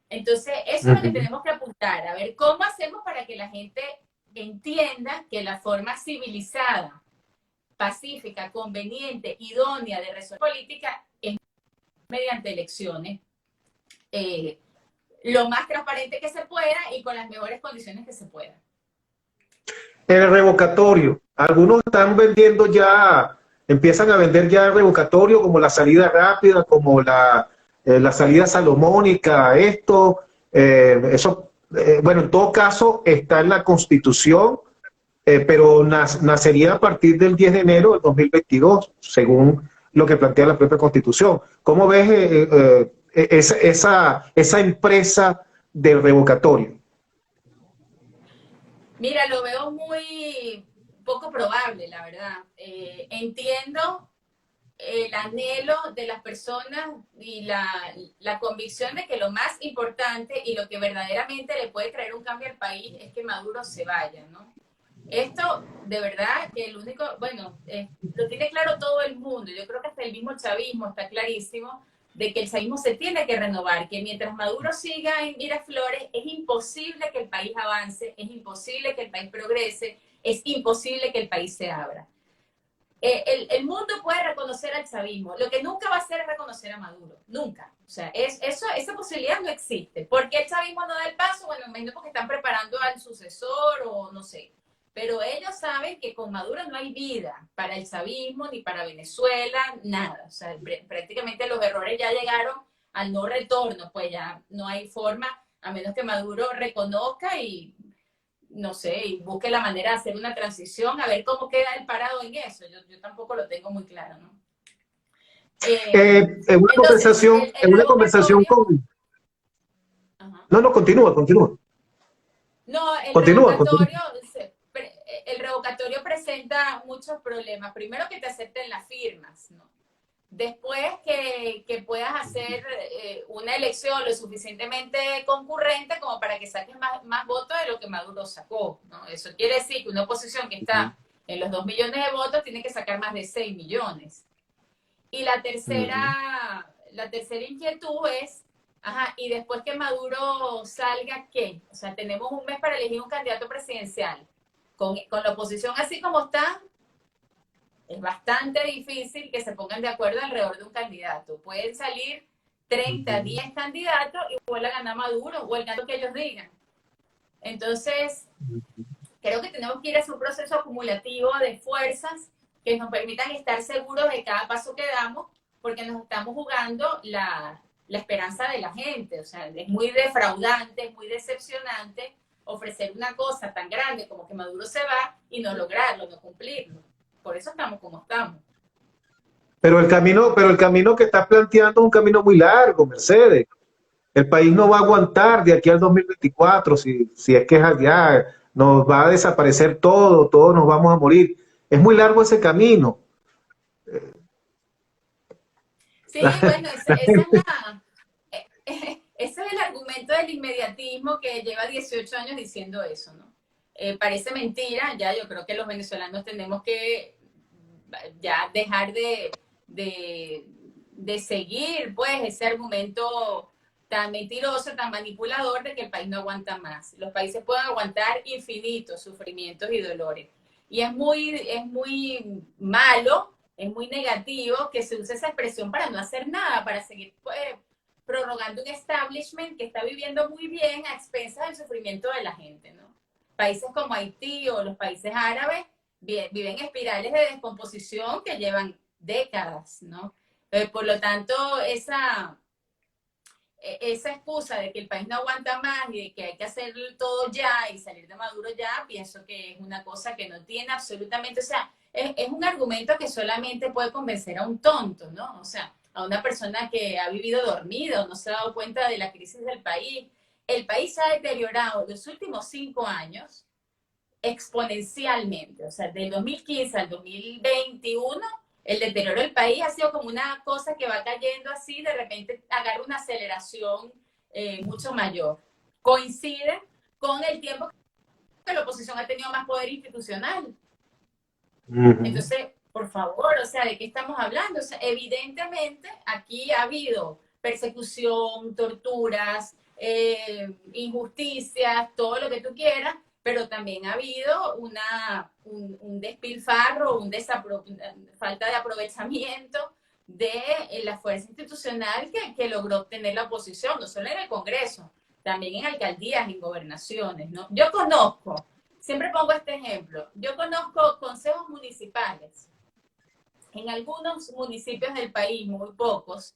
Entonces, eso es lo que tenemos que apuntar, a ver cómo hacemos para que la gente entienda que la forma civilizada, pacífica, conveniente, idónea de resolver política es mediante elecciones, lo más transparente que se pueda y con las mejores condiciones que se puedan. El revocatorio. Algunos están vendiendo ya, empiezan a vender ya el revocatorio como la salida rápida, como la salida salomónica, eso, bueno, en todo caso está en la Constitución, pero nacería a partir del 10 de enero del 2022, según lo que plantea la propia Constitución. ¿Cómo ves esa empresa del revocatorio? Mira, lo veo muy poco probable, la verdad. Entiendo el anhelo de las personas y la convicción de que lo más importante y lo que verdaderamente le puede traer un cambio al país es que Maduro se vaya, ¿no? Esto, de verdad, que el único, bueno, lo tiene claro todo el mundo. Yo creo que hasta el mismo chavismo está clarísimo de que el chavismo se tiene que renovar, que mientras Maduro siga en Miraflores, es imposible que el país avance, es imposible que el país progrese, es imposible que el país se abra. El mundo puede reconocer al chavismo, lo que nunca va a hacer es reconocer a Maduro, nunca. O sea, esa posibilidad no existe. ¿Por qué el chavismo no da el paso? Bueno, me imagino porque están preparando al sucesor o no sé. Pero ellos saben que con Maduro no hay vida para el chavismo ni para Venezuela, nada. O sea, prácticamente los errores ya llegaron al no retorno, pues ya no hay forma, a menos que Maduro reconozca y, no sé, y busque la manera de hacer una transición, a ver cómo queda el parado en eso. Yo tampoco lo tengo muy claro, ¿no? En una conversación con... Ajá. No, continúa. No, el continúa. revocatorio migratorio presenta muchos problemas. Primero, que te acepten las firmas, ¿no? Después, que puedas hacer una elección lo suficientemente concurrente como para que saques más votos de lo que Maduro sacó, ¿no? Eso quiere decir que una oposición que está en los 2 millones de votos tiene que sacar más de 6 millones. Y la tercera inquietud es, ajá, y después que Maduro salga, ¿qué? O sea, tenemos un mes para elegir un candidato presidencial. Con la oposición así como está, es bastante difícil que se pongan de acuerdo alrededor de un candidato. Pueden salir 30, 10 candidatos y vuelve a ganar Maduro o el candidato que ellos digan. Entonces, creo que tenemos que ir a un proceso acumulativo de fuerzas que nos permitan estar seguros de cada paso que damos, porque nos estamos jugando la esperanza de la gente. O sea, es muy defraudante, es muy decepcionante ofrecer una cosa tan grande como que Maduro se va y no lograrlo, no cumplirlo. Por eso estamos como estamos. Pero el camino que estás planteando es un camino muy largo, Mercedes. El país no va a aguantar de aquí al 2024, si es que ya nos va a desaparecer todo, todos nos vamos a morir. Es muy largo ese camino. Sí, bueno, ese es el argumento del inmediatismo que lleva 18 años diciendo eso, ¿no? Parece mentira, ya yo creo que los venezolanos tenemos que ya dejar de seguir, pues, ese argumento tan mentiroso, tan manipulador de que el país no aguanta más. Los países pueden aguantar infinitos sufrimientos y dolores. Y es muy malo, es muy negativo que se use esa expresión para no hacer nada, para seguir prorrogando un establishment que está viviendo muy bien a expensas del sufrimiento de la gente, ¿no? Países como Haití o los países árabes viven espirales de descomposición que llevan décadas, ¿no? Por lo tanto, esa excusa de que el país no aguanta más y de que hay que hacer todo ya y salir de Maduro ya, pienso que es una cosa que no tiene absolutamente, o sea, es un argumento que solamente puede convencer a un tonto, ¿no? O sea, a una persona que ha vivido dormido, no se ha dado cuenta de la crisis del país. El país se ha deteriorado los últimos 5 años exponencialmente, o sea, del 2015 al 2021, el deterioro del país ha sido como una cosa que va cayendo así, de repente agarra una aceleración mucho mayor. Coincide con el tiempo que la oposición ha tenido más poder institucional. Entonces, por favor, o sea, ¿de qué estamos hablando? O sea, evidentemente aquí ha habido persecución, torturas, injusticias, todo lo que tú quieras, pero también ha habido un despilfarro, falta de aprovechamiento de la fuerza institucional que logró obtener la oposición, no solo en el Congreso, también en alcaldías, en gobernaciones, ¿no? Yo conozco, siempre pongo este ejemplo, yo conozco consejos municipales en algunos municipios del país, muy pocos,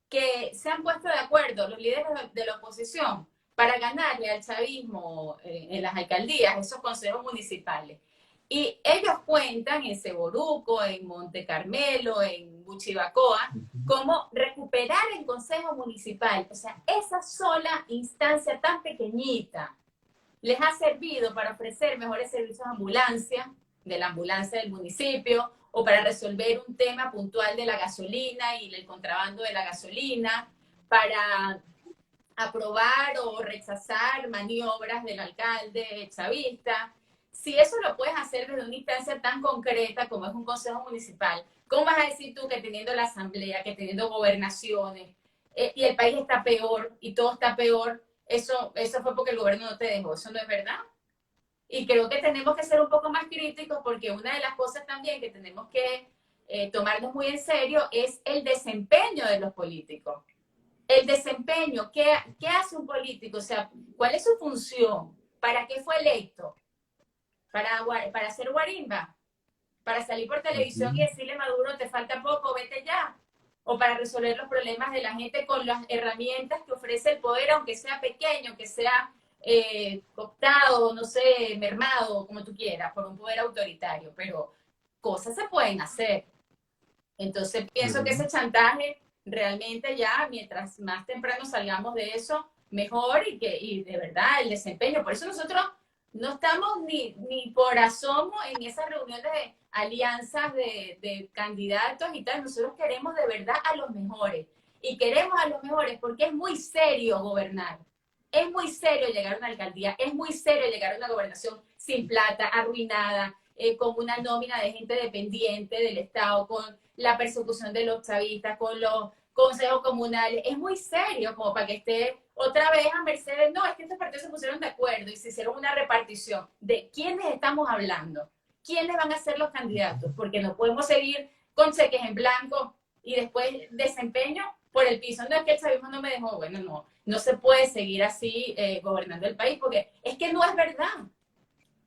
que se han puesto de acuerdo los líderes de la oposición para ganarle al chavismo en las alcaldías, esos consejos municipales. Y ellos cuentan en Seboruco, en Monte Carmelo, en Buchibacoa, cómo recuperar el consejo municipal, o sea, esa sola instancia tan pequeñita, les ha servido para ofrecer mejores servicios de ambulancia, de la ambulancia del municipio, o para resolver un tema puntual de la gasolina y el contrabando de la gasolina, para aprobar o rechazar maniobras del alcalde chavista. Si eso lo puedes hacer desde una instancia tan concreta como es un consejo municipal, ¿cómo vas a decir tú que teniendo la asamblea, que teniendo gobernaciones, y el país está peor y todo está peor, eso fue porque el gobierno no te dejó? Eso no es verdad. Y creo que tenemos que ser un poco más críticos, porque una de las cosas también que tenemos que tomarnos muy en serio es el desempeño de los políticos. El desempeño, ¿qué hace un político? O sea, ¿cuál es su función? ¿Para qué fue electo? ¿Para hacer guarimba? ¿Para salir por televisión y decirle a Maduro, te falta poco, vete ya? ¿O para resolver los problemas de la gente con las herramientas que ofrece el poder, aunque sea pequeño, que sea cooptado, no sé, mermado, como tú quieras, por un poder autoritario? Pero cosas se pueden hacer. Entonces pienso que ese chantaje realmente ya, mientras más temprano salgamos de eso, mejor, y de verdad el desempeño. Por eso nosotros no estamos ni por asomo en esas reuniones de alianzas de candidatos y tal. Nosotros queremos de verdad a los mejores. Y queremos a los mejores porque es muy serio gobernar. Es muy serio llegar a una alcaldía. Es muy serio llegar a una gobernación sin plata, arruinada, con una nómina de gente dependiente del Estado, con la persecución de los chavistas, con los consejos comunales. Es muy serio como para que esté otra vez a Mercedes. No, es que estos partidos se pusieron de acuerdo y se hicieron una repartición. ¿De quiénes estamos hablando? ¿Quiénes van a ser los candidatos? Porque no podemos seguir con cheques en blanco y después desempeño por el piso. No, es que el chavismo no me dejó. Bueno, no se puede seguir así gobernando el país porque es que no es verdad.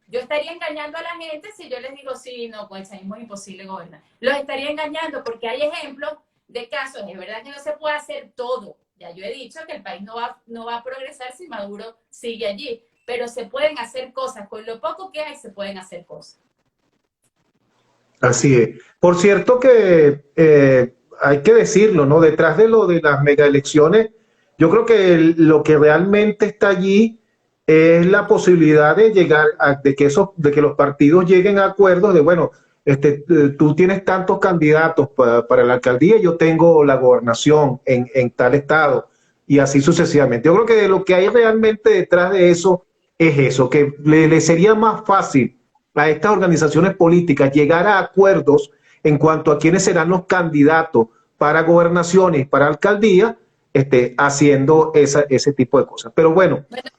Yo estaría engañando a la gente si yo les digo, sí, no, con el chavismo es imposible gobernar. Los estaría engañando porque hay ejemplos de casos. Es verdad que no se puede hacer todo. Ya yo he dicho que el país no va a progresar si Maduro sigue allí. Pero se pueden hacer cosas. Con lo poco que hay, se pueden hacer cosas. Así es. Por cierto que hay que decirlo, ¿no? Detrás de lo de las megaelecciones, yo creo que lo que realmente está allí es la posibilidad de llegar de que los partidos lleguen a acuerdos de, bueno, tú tienes tantos candidatos para la alcaldía, yo tengo la gobernación en tal estado y así sucesivamente. Yo creo que lo que hay realmente detrás de eso es eso, que le sería más fácil a estas organizaciones políticas llegar a acuerdos en cuanto a quiénes serán los candidatos para gobernaciones, para alcaldía, haciendo ese tipo de cosas. Pero bueno, Bueno,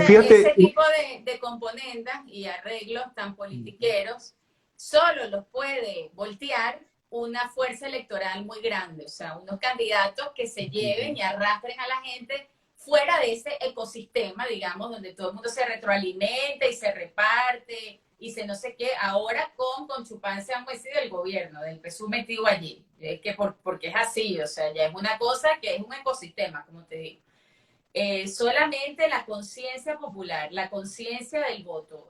fíjate. ese tipo de componentes y arreglos tan politiqueros solo los puede voltear una fuerza electoral muy grande, o sea, unos candidatos que se lleven y arrastren a la gente fuera de ese ecosistema, digamos, donde todo el mundo se retroalimenta y se reparte y se no sé qué. Ahora con Chupán se han metido el gobierno, del PSUV metido allí, porque es así, o sea, ya es una cosa que es un ecosistema, como te digo. Solamente la conciencia popular, la conciencia del voto,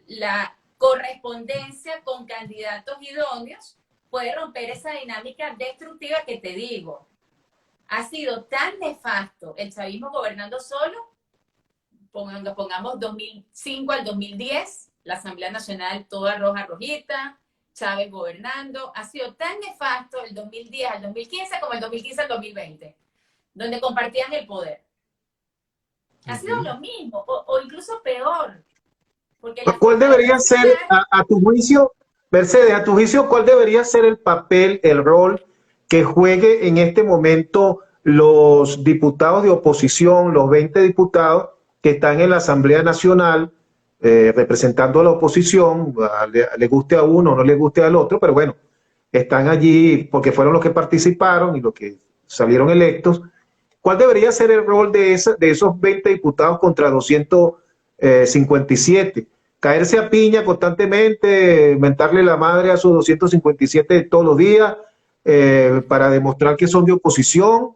la correspondencia con candidatos idóneos puede romper esa dinámica destructiva que te digo. Ha sido tan nefasto el chavismo gobernando solo, pongamos 2005 al 2010, la Asamblea Nacional toda roja, rojita, Chávez gobernando, ha sido tan nefasto el 2010 al 2015 como el 2015 al 2020 donde compartían el poder. Ha sido lo mismo, o incluso peor, porque la ¿Cuál forma de debería ser, transitar, a tu juicio, Mercedes, a tu juicio, cuál debería ser el papel, el rol que juegue en este momento los diputados de oposición, los 20 diputados que están en la Asamblea Nacional representando a la oposición, le guste a uno o no le guste al otro, pero bueno, están allí porque fueron los que participaron y los que salieron electos? ¿Cuál debería ser el rol de esos 20 diputados contra 257? ¿Caerse a piña constantemente, mentarle la madre a sus 257 todos los días para demostrar que son de oposición?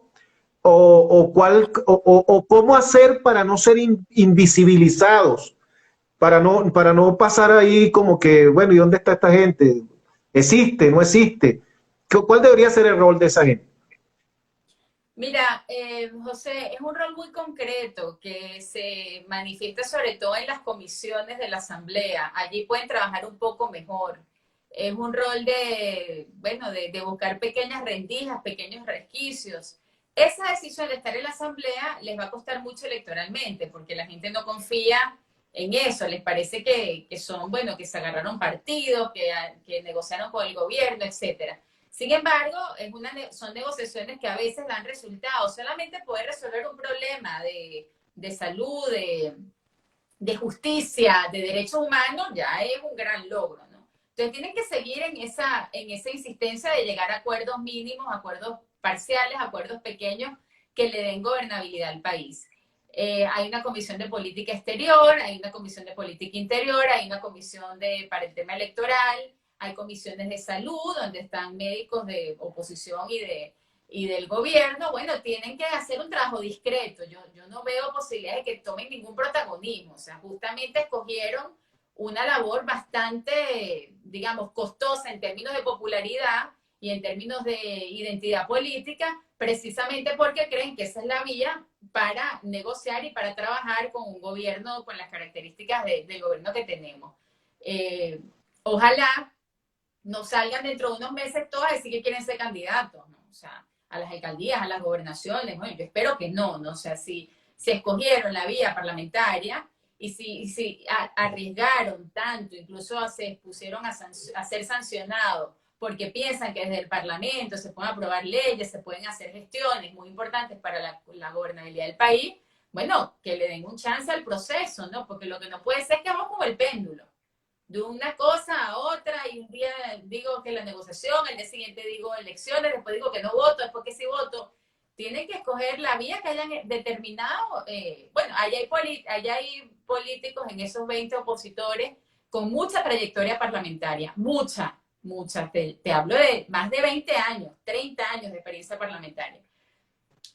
¿O cómo hacer para no ser invisibilizados? Para no pasar ahí como que, bueno, ¿y dónde está esta gente? ¿Existe? ¿No existe? ¿Cuál debería ser el rol de esa gente? mira, José, es un rol muy concreto que se manifiesta sobre todo en las comisiones de la Asamblea. Allí pueden trabajar un poco mejor. Es un rol bueno, de buscar pequeñas rendijas, pequeños resquicios. Esa decisión de estar en la Asamblea les va a costar mucho electoralmente, porque la gente no confía en eso, les parece que son, bueno, que se agarraron partidos, que negociaron con el gobierno, etcétera. Sin embargo, son negociaciones que a veces dan resultados. Solamente poder resolver un problema de salud, de justicia, de derechos humanos, ya es un gran logro, ¿no? Entonces tienen que seguir en esa insistencia de llegar a acuerdos mínimos, acuerdos parciales, acuerdos pequeños que le den gobernabilidad al país. Hay una comisión de política exterior, hay una comisión de política interior, hay una comisión para el tema electoral, hay comisiones de salud donde están médicos de oposición y del gobierno. Bueno, tienen que hacer un trabajo discreto. Yo no veo posibilidades de que tomen ningún protagonismo. O sea, justamente escogieron una labor bastante, digamos, costosa en términos de popularidad y en términos de identidad política, precisamente porque creen que esa es la vía para negociar y para trabajar con un gobierno con las características del gobierno que tenemos. Ojalá no salgan dentro de unos meses todos a decir que quieren ser candidatos, ¿no? O sea, a las alcaldías, a las gobernaciones, bueno, yo espero que no, ¿no? O sea, si escogieron la vía parlamentaria y si arriesgaron tanto, incluso se pusieron a ser sancionados porque piensan que desde el Parlamento se pueden aprobar leyes, se pueden hacer gestiones muy importantes para la gobernabilidad del país, bueno, que le den un chance al proceso, ¿no? Porque lo que no puede ser es que vamos como el péndulo, de una cosa a otra, y un día digo que la negociación, el día siguiente digo elecciones, después digo que no voto, después que sí voto. Tienen que escoger la vía que hayan determinado. Bueno, allá hay políticos en esos 20 opositores con mucha trayectoria parlamentaria, mucha. Te hablo de más de 20 años, 30 años de experiencia parlamentaria.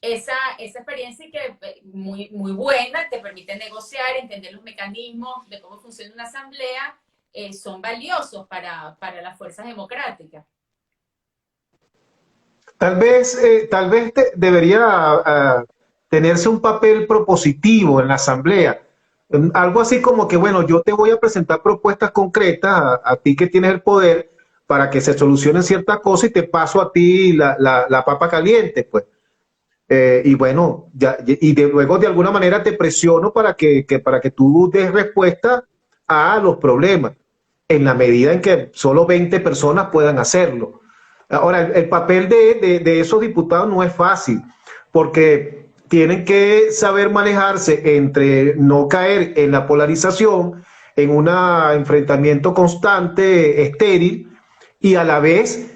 Esa experiencia que muy, muy buena, te permite negociar, entender los mecanismos de cómo funciona una asamblea, son valiosos para las fuerzas democráticas. Tal vez debería tenerse un papel propositivo en la asamblea. Algo así como que, bueno, yo te voy a presentar propuestas concretas a ti que tienes el poder para que se solucionen ciertas cosas y te paso a ti la papa caliente, pues. Y bueno, luego de alguna manera te presiono para para que tú des respuesta a los problemas, en la medida en que solo 20 personas puedan hacerlo. Ahora, el papel de esos diputados no es fácil, porque tienen que saber manejarse entre no caer en la polarización, en un enfrentamiento constante, estéril, y a la vez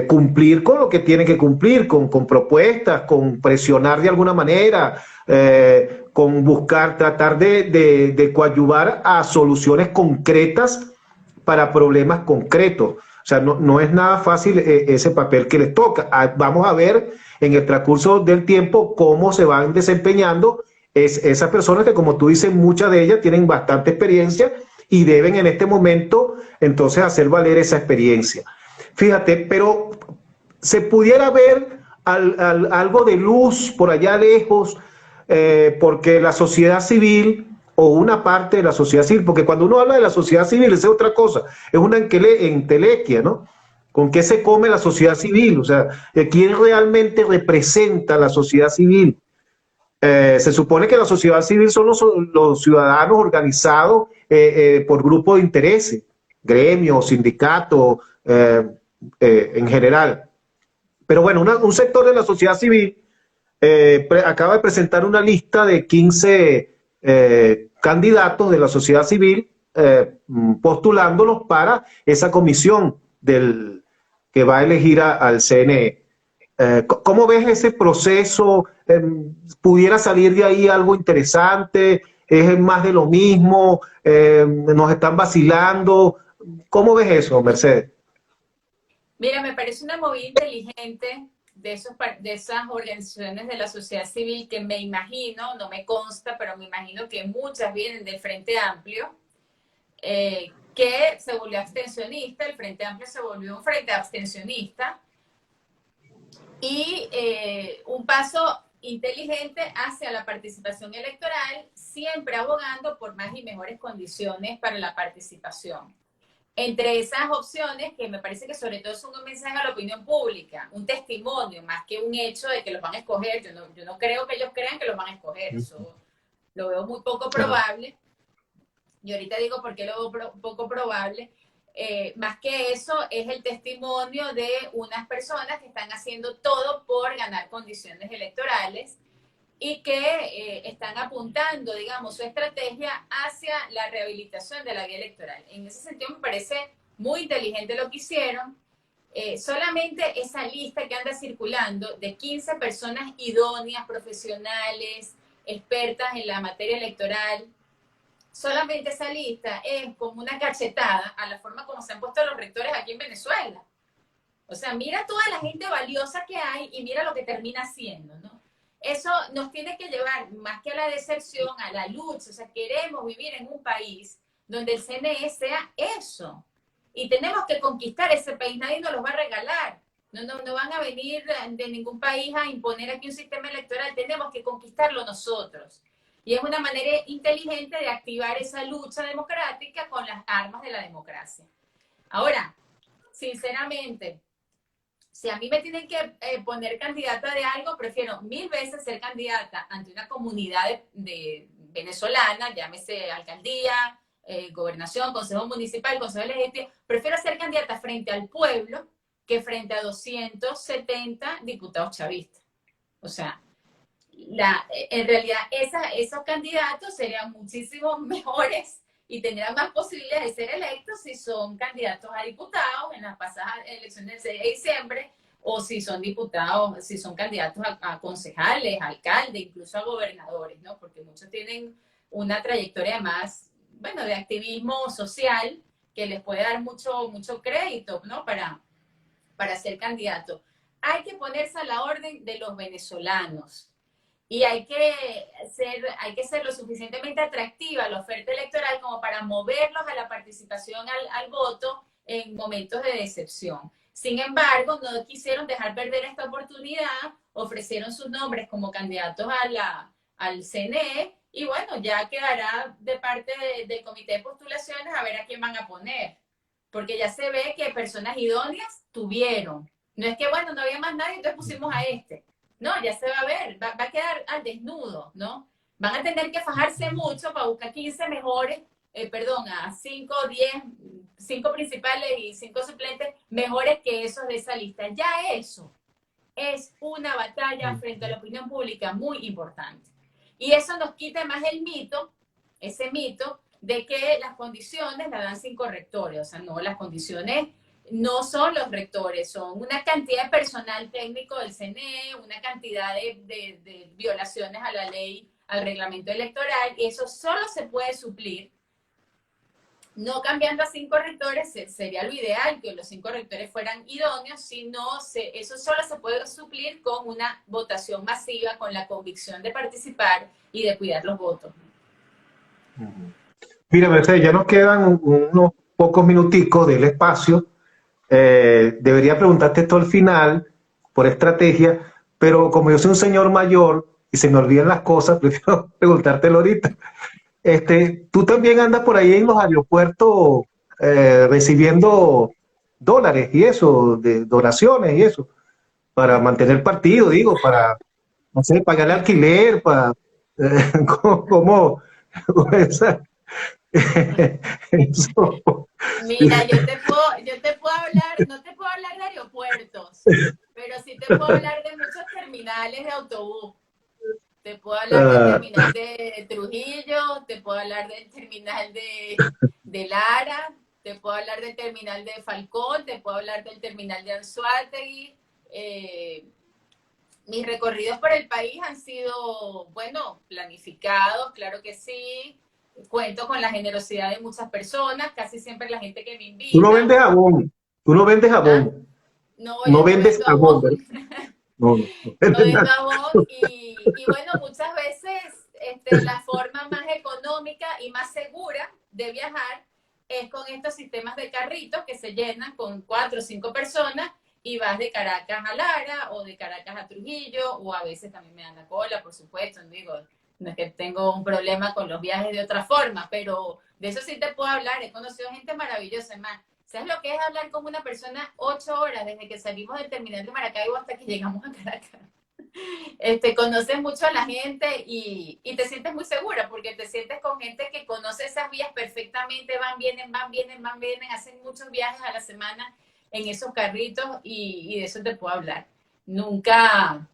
cumplir con lo que tienen que cumplir, con propuestas, con presionar de alguna manera, con buscar, tratar de coadyuvar a soluciones concretas para problemas concretos. O sea, no es nada fácil ese papel que les toca. Vamos a ver en el transcurso del tiempo cómo se van desempeñando esas personas que, como tú dices, muchas de ellas tienen bastante experiencia y deben en este momento entonces hacer valer esa experiencia. Fíjate, pero se pudiera ver algo de luz por allá lejos, porque la sociedad civil o una parte de la sociedad civil, porque cuando uno habla de la sociedad civil es otra cosa, es una entelequia, ¿no? ¿Con qué se come la sociedad civil? O sea, ¿quién realmente representa la sociedad civil? Se supone que la sociedad civil son los ciudadanos organizados por grupos de intereses, gremios, sindicatos, en general. Pero bueno, un sector de la sociedad civil acaba de presentar una lista de 15 candidatos de la sociedad civil, postulándolos para esa comisión que va a elegir al CNE. ¿Cómo ves ese proceso? ¿Pudiera salir de ahí algo interesante? ¿Es más de lo mismo? ¿Nos están vacilando? ¿Cómo ves eso, Mercedes? Mira, me parece una movida inteligente de esas organizaciones de la sociedad civil que me imagino, no me consta, pero me imagino que muchas vienen del Frente Amplio, que se volvió abstencionista. El Frente Amplio se volvió un frente abstencionista, y un paso inteligente hacia la participación electoral, siempre abogando por más y mejores condiciones para la participación. Entre esas opciones, que me parece que sobre todo son un mensaje a la opinión pública, un testimonio, más que un hecho de que los van a escoger. Yo no creo que ellos crean que los van a escoger, eso lo veo muy poco probable. Y ahorita digo por qué lo veo poco probable. Más que eso, es el testimonio de unas personas que están haciendo todo por ganar condiciones electorales y que están apuntando, digamos, su estrategia hacia la rehabilitación de la vía electoral. En ese sentido me parece muy inteligente lo que hicieron. Solamente esa lista que anda circulando de 15 personas idóneas, profesionales, expertas en la materia electoral, solamente esa lista es como una cachetada a la forma como se han puesto los rectores aquí en Venezuela. O sea, mira toda la gente valiosa que hay y mira lo que termina haciendo, ¿no? Eso nos tiene que llevar más que a la deserción, a la lucha. O sea, queremos vivir en un país donde el CNE sea eso. Y tenemos que conquistar ese país, nadie nos lo va a regalar. No van a venir de ningún país a imponer aquí un sistema electoral, tenemos que conquistarlo nosotros. Y es una manera inteligente de activar esa lucha democrática con las armas de la democracia. Ahora, sinceramente, si a mí me tienen que poner candidata de algo, prefiero 1000 veces ser candidata ante una comunidad de venezolana, llámese alcaldía, gobernación, consejo municipal, consejo legislativo. Prefiero ser candidata frente al pueblo que frente a 270 diputados chavistas. O sea, en realidad esos candidatos serían muchísimo mejores y tendrán más posibilidades de ser electos si son candidatos a diputados en las pasadas elecciones del 6 de diciembre, o si son diputados, si son candidatos a concejales, a alcaldes, incluso a gobernadores, ¿no? Porque muchos tienen una trayectoria además, bueno, de activismo social que les puede dar mucho crédito, ¿no? Para ser candidato. Hay que ponerse a la orden de los venezolanos. Y hay que ser lo suficientemente atractiva la oferta electoral como para moverlos a la participación al voto en momentos de decepción. Sin embargo, no quisieron dejar perder esta oportunidad, ofrecieron sus nombres como candidatos al CNE y bueno, ya quedará de parte del comité de postulaciones a ver a quién van a poner. Porque ya se ve que personas idóneas tuvieron. No es que, bueno, no había más nadie, entonces pusimos a este. No, ya se va a ver, va a quedar al desnudo, ¿no? Van a tener que fajarse mucho para buscar 15 mejores, a 5, 10, 5 principales y 5 suplentes mejores que esos de esa lista. Ya eso es una batalla frente a la opinión pública muy importante. Y eso nos quita más el mito, ese mito de que las condiciones las dan 5 rectores. O sea, no, las condiciones no son los rectores, son una cantidad de personal técnico del CNE, una cantidad de violaciones a la ley, al reglamento electoral, y eso solo se puede suplir no cambiando a 5 rectores. Sería lo ideal que los 5 rectores fueran idóneos, sino eso solo se puede suplir con una votación masiva, con la convicción de participar y de cuidar los votos. Mira, Mercedes, ya nos quedan unos pocos minuticos del espacio. Debería preguntarte esto al final, por estrategia, pero como yo soy un señor mayor y se me olvidan las cosas, prefiero preguntártelo ahorita. Tú también andas por ahí en los aeropuertos recibiendo dólares y eso, de donaciones y eso, para mantener partido, digo, para, no sé, pagar el alquiler, para, ¿cómo? Esa- eso. Mira, yo te puedo hablar, no te puedo hablar de aeropuertos, pero sí te puedo hablar de muchos terminales de autobús. Te puedo hablar del terminal de Trujillo, te puedo hablar del terminal de Lara, te puedo hablar del terminal de Falcón, te puedo hablar del terminal de Anzoátegui. Mis recorridos por el país han sido, bueno, planificados, claro que sí. Cuento con la generosidad de muchas personas, casi siempre la gente que me Tú no invita. vendes jabón, tú no vendes ¿Ah? jabón, No, no yo no vendes vendo jabón, ¿verdad? jabón. No No vendes de nada. jabón y bueno, muchas veces la forma más económica y más segura de viajar es con estos sistemas de carritos que se llenan con 4 o 5 personas y vas de Caracas a Lara o de Caracas a Trujillo, o a veces también me dan la cola, por supuesto, digo, no es que tengo un problema con los viajes de otra forma, pero de eso sí te puedo hablar. He conocido gente maravillosa, más. ¿Sabes lo que es hablar con una persona 8 horas desde que salimos del terminal de Maracaibo hasta que llegamos a Caracas? Conoces mucho a la gente y te sientes muy segura porque te sientes con gente que conoce esas vías perfectamente, van, vienen, hacen muchos viajes a la semana en esos carritos y de eso te puedo hablar. Nunca,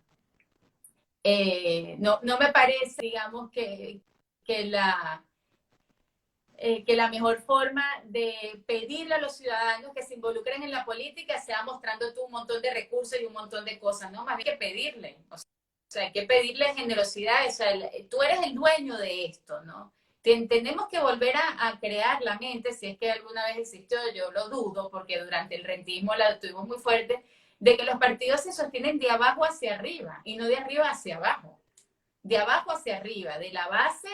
no me parece, digamos, que la mejor forma de pedirle a los ciudadanos que se involucren en la política sea mostrando tú un montón de recursos y un montón de cosas, ¿no? Más bien que pedirle, o sea, hay que pedirle generosidad, o sea, tú eres el dueño de esto, ¿no? Tenemos que volver a crear la mente, si es que alguna vez existió, yo lo dudo, porque durante el rentismo la tuvimos muy fuerte, de que los partidos se sostienen de abajo hacia arriba y no de arriba hacia abajo. De abajo hacia arriba, de la base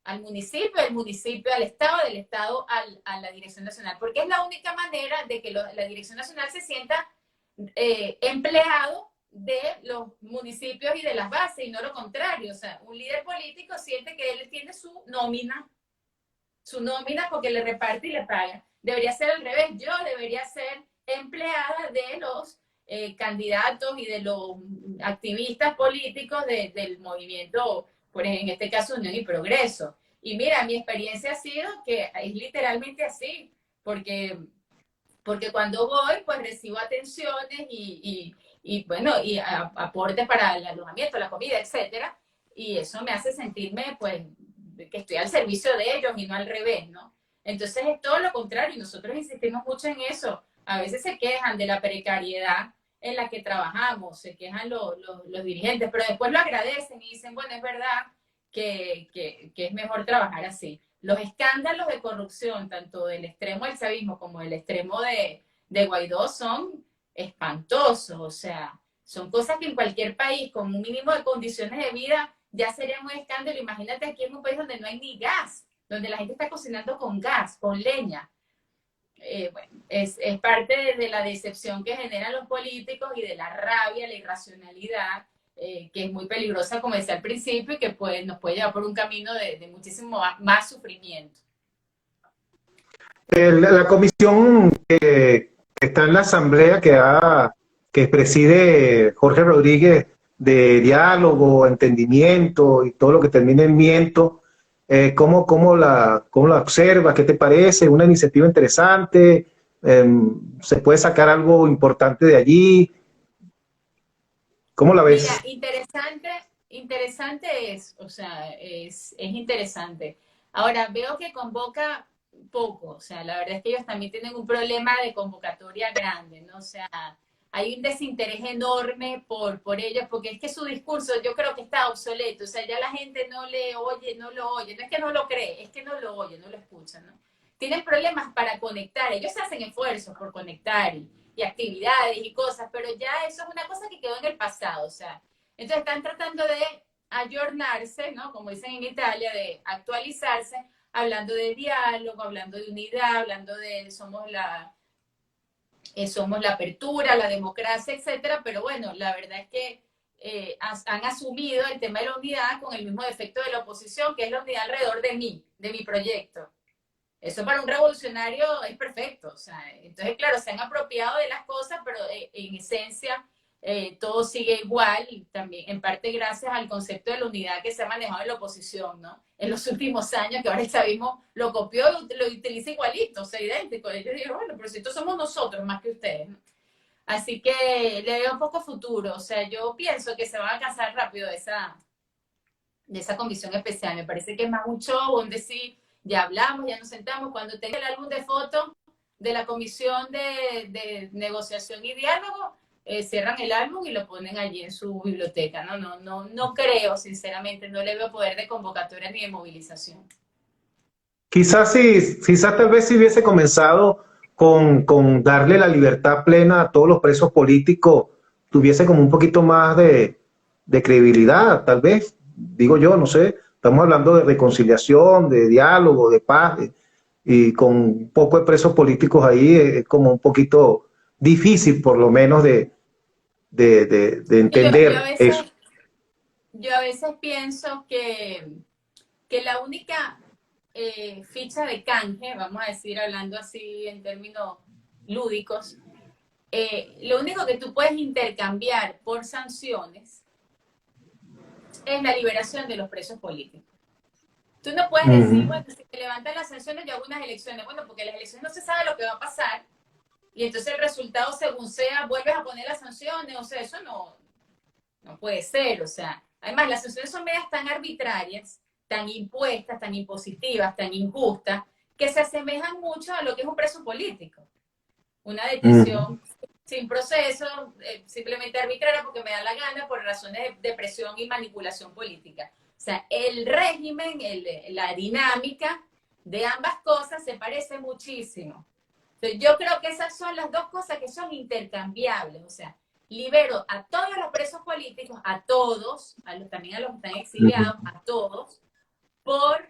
al municipio, del municipio al Estado, del Estado a la Dirección Nacional, porque es la única manera de que la Dirección Nacional se sienta empleado de los municipios y de las bases, y no lo contrario. O sea, un líder político siente que él tiene su nómina porque le reparte y le paga. Debería ser al revés. Yo debería ser empleada de los candidatos y de los activistas políticos del movimiento, por ejemplo, en este caso Unión y Progreso. Y mira, mi experiencia ha sido que es literalmente así, porque cuando voy, pues recibo atenciones y bueno, y aportes para el alojamiento, la comida, etcétera, y eso me hace sentirme, pues, que estoy al servicio de ellos y no al revés, ¿no? Entonces es todo lo contrario, y nosotros insistimos mucho en eso. A veces se quejan de la precariedad en la que trabajamos, se quejan los dirigentes, pero después lo agradecen y dicen, bueno, es verdad que es mejor trabajar así. Los escándalos de corrupción, tanto del extremo del chavismo como del extremo de Guaidó, son espantosos. O sea, son cosas que en cualquier país con un mínimo de condiciones de vida ya sería un escándalo. Imagínate aquí en un país donde no hay ni gas, donde la gente está cocinando con gas, con leña. Bueno, es parte de la decepción que generan los políticos y de la rabia, la irracionalidad, que es muy peligrosa, como decía al principio, y que nos puede llevar por un camino de muchísimo más sufrimiento. La comisión que está en la asamblea que preside Jorge Rodríguez de diálogo, entendimiento y todo lo que termine en miento, cómo la observas? ¿Qué te parece? ¿Una iniciativa interesante? ¿Se puede sacar algo importante de allí? ¿Cómo la Mira, ves? interesante es, o sea, es interesante. Ahora, veo que convoca poco, o sea, la verdad es que ellos también tienen un problema de convocatoria grande, ¿no? O sea, hay un desinterés enorme por ellos, porque es que su discurso yo creo que está obsoleto, o sea, ya la gente no le oye, no lo oye, no es que no lo cree, es que no lo oye, no lo escucha, ¿no? Tienen problemas para conectar, ellos hacen esfuerzos por conectar y actividades y cosas, pero ya eso es una cosa que quedó en el pasado, o sea, entonces están tratando de ayornarse, ¿no? Como dicen en Italia, de actualizarse, hablando de diálogo, hablando de unidad, hablando de somos la apertura, la democracia, etcétera, pero bueno, la verdad es que han asumido el tema de la unidad con el mismo defecto de la oposición, que es la unidad alrededor de mí, de mi proyecto. Eso para un revolucionario es perfecto. O sea, entonces, claro, se han apropiado de las cosas, pero en esencia todo sigue igual, y también en parte gracias al concepto de la unidad que se ha manejado en la oposición, ¿no? En los últimos años, que ahora el chavismo lo copió y lo utiliza igualito, o sea, idéntico. Y yo digo, bueno, pero si estos somos nosotros más que ustedes, ¿no? Así que le veo un poco futuro. O sea, yo pienso que se van a cansar rápido de esa comisión especial. Me parece que es más un show donde sí, ya hablamos, ya nos sentamos. Cuando tenga el álbum de fotos de la comisión de negociación y diálogo, cierran el álbum y lo ponen allí en su biblioteca. No creo, sinceramente, no le veo poder de convocatoria ni de movilización. Quizás tal vez si hubiese comenzado con darle la libertad plena a todos los presos políticos, tuviese como un poquito más de credibilidad, tal vez, digo yo, no sé, estamos hablando de reconciliación, de diálogo, de paz, y con un poco de presos políticos ahí es como un poquito difícil por lo menos de Y entender eso. yo a veces pienso que la única ficha de canje, vamos a decir, hablando así en términos lúdicos, lo único que tú puedes intercambiar por sanciones es la liberación de los presos políticos. Tú no puedes decir, bueno, si te levantan las sanciones, yo hago unas elecciones. Bueno, porque las elecciones no se sabe lo que va a pasar, y entonces el resultado, según sea, vuelves a poner las sanciones. O sea, eso no puede ser. O sea, además, las sanciones son medidas tan arbitrarias, tan impuestas, tan impositivas, tan injustas, que se asemejan mucho a lo que es un preso político. Una detención sin proceso, simplemente arbitraria porque me da la gana por razones de presión y manipulación política. O sea, el régimen, la dinámica de ambas cosas se parece muchísimo. Entonces, yo creo que esas son las dos cosas que son intercambiables. O sea, libero a todos los presos políticos, a todos, también a los que están exiliados, a todos, por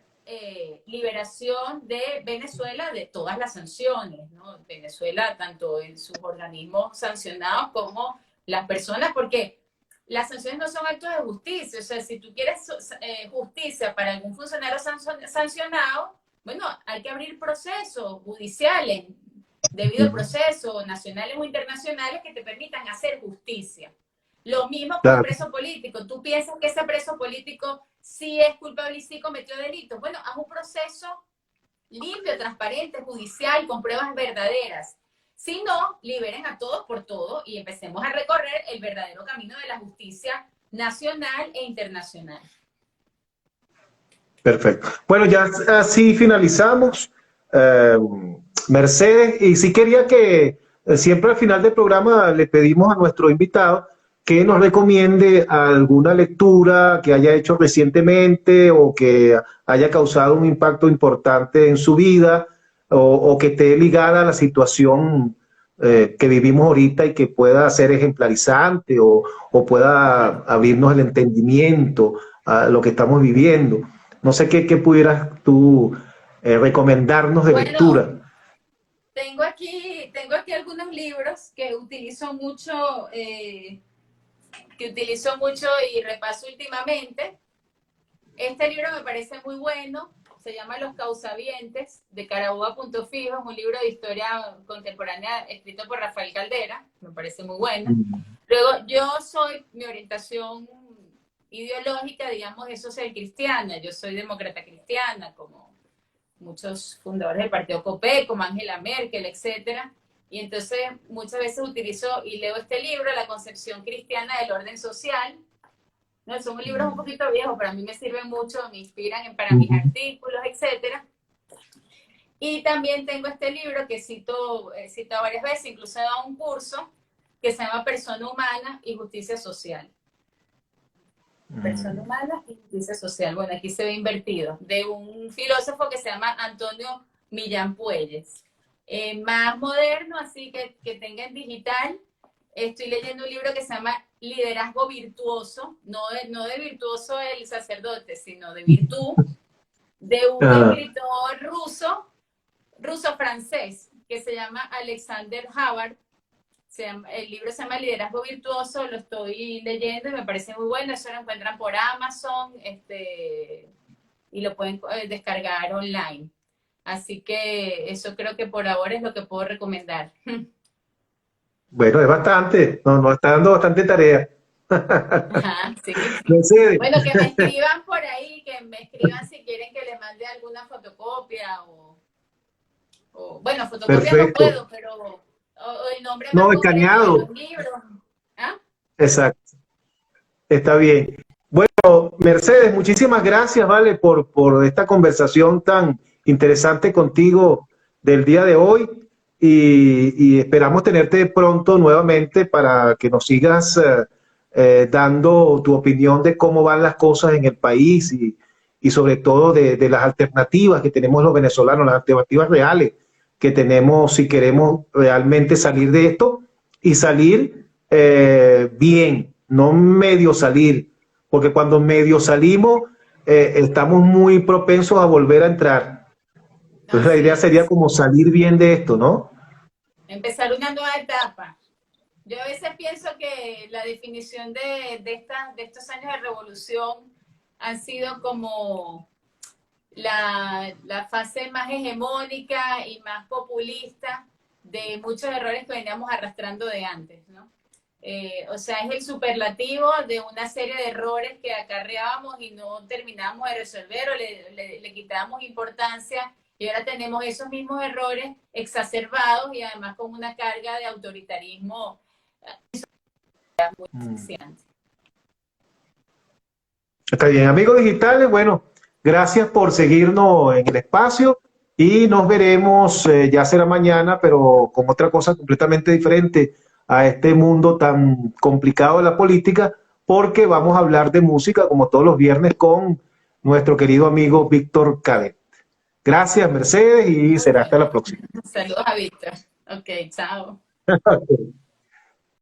liberación de Venezuela de todas las sanciones, ¿no? Venezuela, tanto en sus organismos sancionados como las personas, porque las sanciones no son actos de justicia. O sea, si tú quieres justicia para algún funcionario sancionado, bueno, hay que abrir procesos judiciales, debido proceso, nacionales o internacionales, que te permitan hacer justicia. Lo mismo con el preso político. Tú piensas que ese preso político sí es culpable y sí cometió delitos. Bueno, haz un proceso limpio, transparente, judicial, con pruebas verdaderas. Si no, liberen a todos por todo y empecemos a recorrer el verdadero camino de la justicia nacional e internacional. Perfecto. Bueno, ya así finalizamos. Mercedes, y sí quería que siempre al final del programa le pedimos a nuestro invitado que nos recomiende alguna lectura que haya hecho recientemente o que haya causado un impacto importante en su vida o que esté ligada a la situación que vivimos ahorita y que pueda ser ejemplarizante o pueda abrirnos el entendimiento a lo que estamos viviendo. No sé qué pudieras tú recomendarnos de lectura. Tengo aquí algunos libros que utilizo mucho y repaso últimamente. Este libro me parece muy bueno, se llama Los Causavientes, de Carabobo a Punto Fijo, es un libro de historia contemporánea escrito por Rafael Caldera, me parece muy bueno. Luego, mi orientación ideológica, digamos, es social cristiana, yo soy demócrata cristiana, como muchos fundadores del partido COPE, como Angela Merkel, etcétera. Y entonces muchas veces utilizo y leo este libro, La concepción cristiana del orden social. No, son libros un poquito viejos, pero a mí me sirven mucho, me inspiran para mis artículos, etcétera. Y también tengo este libro que cito varias veces, incluso he dado un curso, que se llama Persona Humana y Justicia Social. Persona humana y justicia social. Bueno, aquí se ve invertido. De un filósofo que se llama Antonio Millán Puelles. Más moderno, así que tenga en digital, estoy leyendo un libro que se llama Liderazgo Virtuoso, no de virtuoso el sacerdote, sino de virtud, de un escritor ruso-francés, que se llama Alexander Havard. El libro se llama Liderazgo Virtuoso, lo estoy leyendo y me parece muy bueno. Eso lo encuentran por Amazon y lo pueden descargar online. Así que eso creo que por ahora es lo que puedo recomendar. Bueno, es bastante, nos está dando bastante tarea. Ajá, sí. Bueno, que me escriban por ahí, que me escriban si quieren que les mande alguna fotocopia bueno, fotocopia Perfecto. No puedo, pero el nombre no, escaneado. De los libros. ¿Ah? Exacto. Está bien. Bueno, Mercedes, muchísimas gracias, ¿vale? Por esta conversación tan interesante contigo del día de hoy y esperamos tenerte pronto nuevamente para que nos sigas dando tu opinión de cómo van las cosas en el país y sobre todo de las alternativas que tenemos los venezolanos, las alternativas reales que tenemos si queremos realmente salir de esto y salir bien, no medio salir, porque cuando medio salimos estamos muy propensos a volver a entrar. Entonces la idea sería como salir bien de esto, ¿no? Empezar una nueva etapa. Yo a veces pienso que la definición de estos años de revolución han sido como la fase más hegemónica y más populista de muchos errores que veníamos arrastrando de antes, ¿no? O sea, es el superlativo de una serie de errores que acarreábamos y no terminábamos de resolver o le quitábamos importancia, y ahora tenemos esos mismos errores exacerbados y además con una carga de autoritarismo muy suficiente. Está bien, amigos digitales, bueno, gracias por seguirnos en el espacio y nos veremos, ya será mañana, pero con otra cosa completamente diferente a este mundo tan complicado de la política, porque vamos a hablar de música como todos los viernes con nuestro querido amigo Víctor Cadet. Gracias, Mercedes, y será hasta la próxima. Saludos a Víctor. Ok, chao. Okay.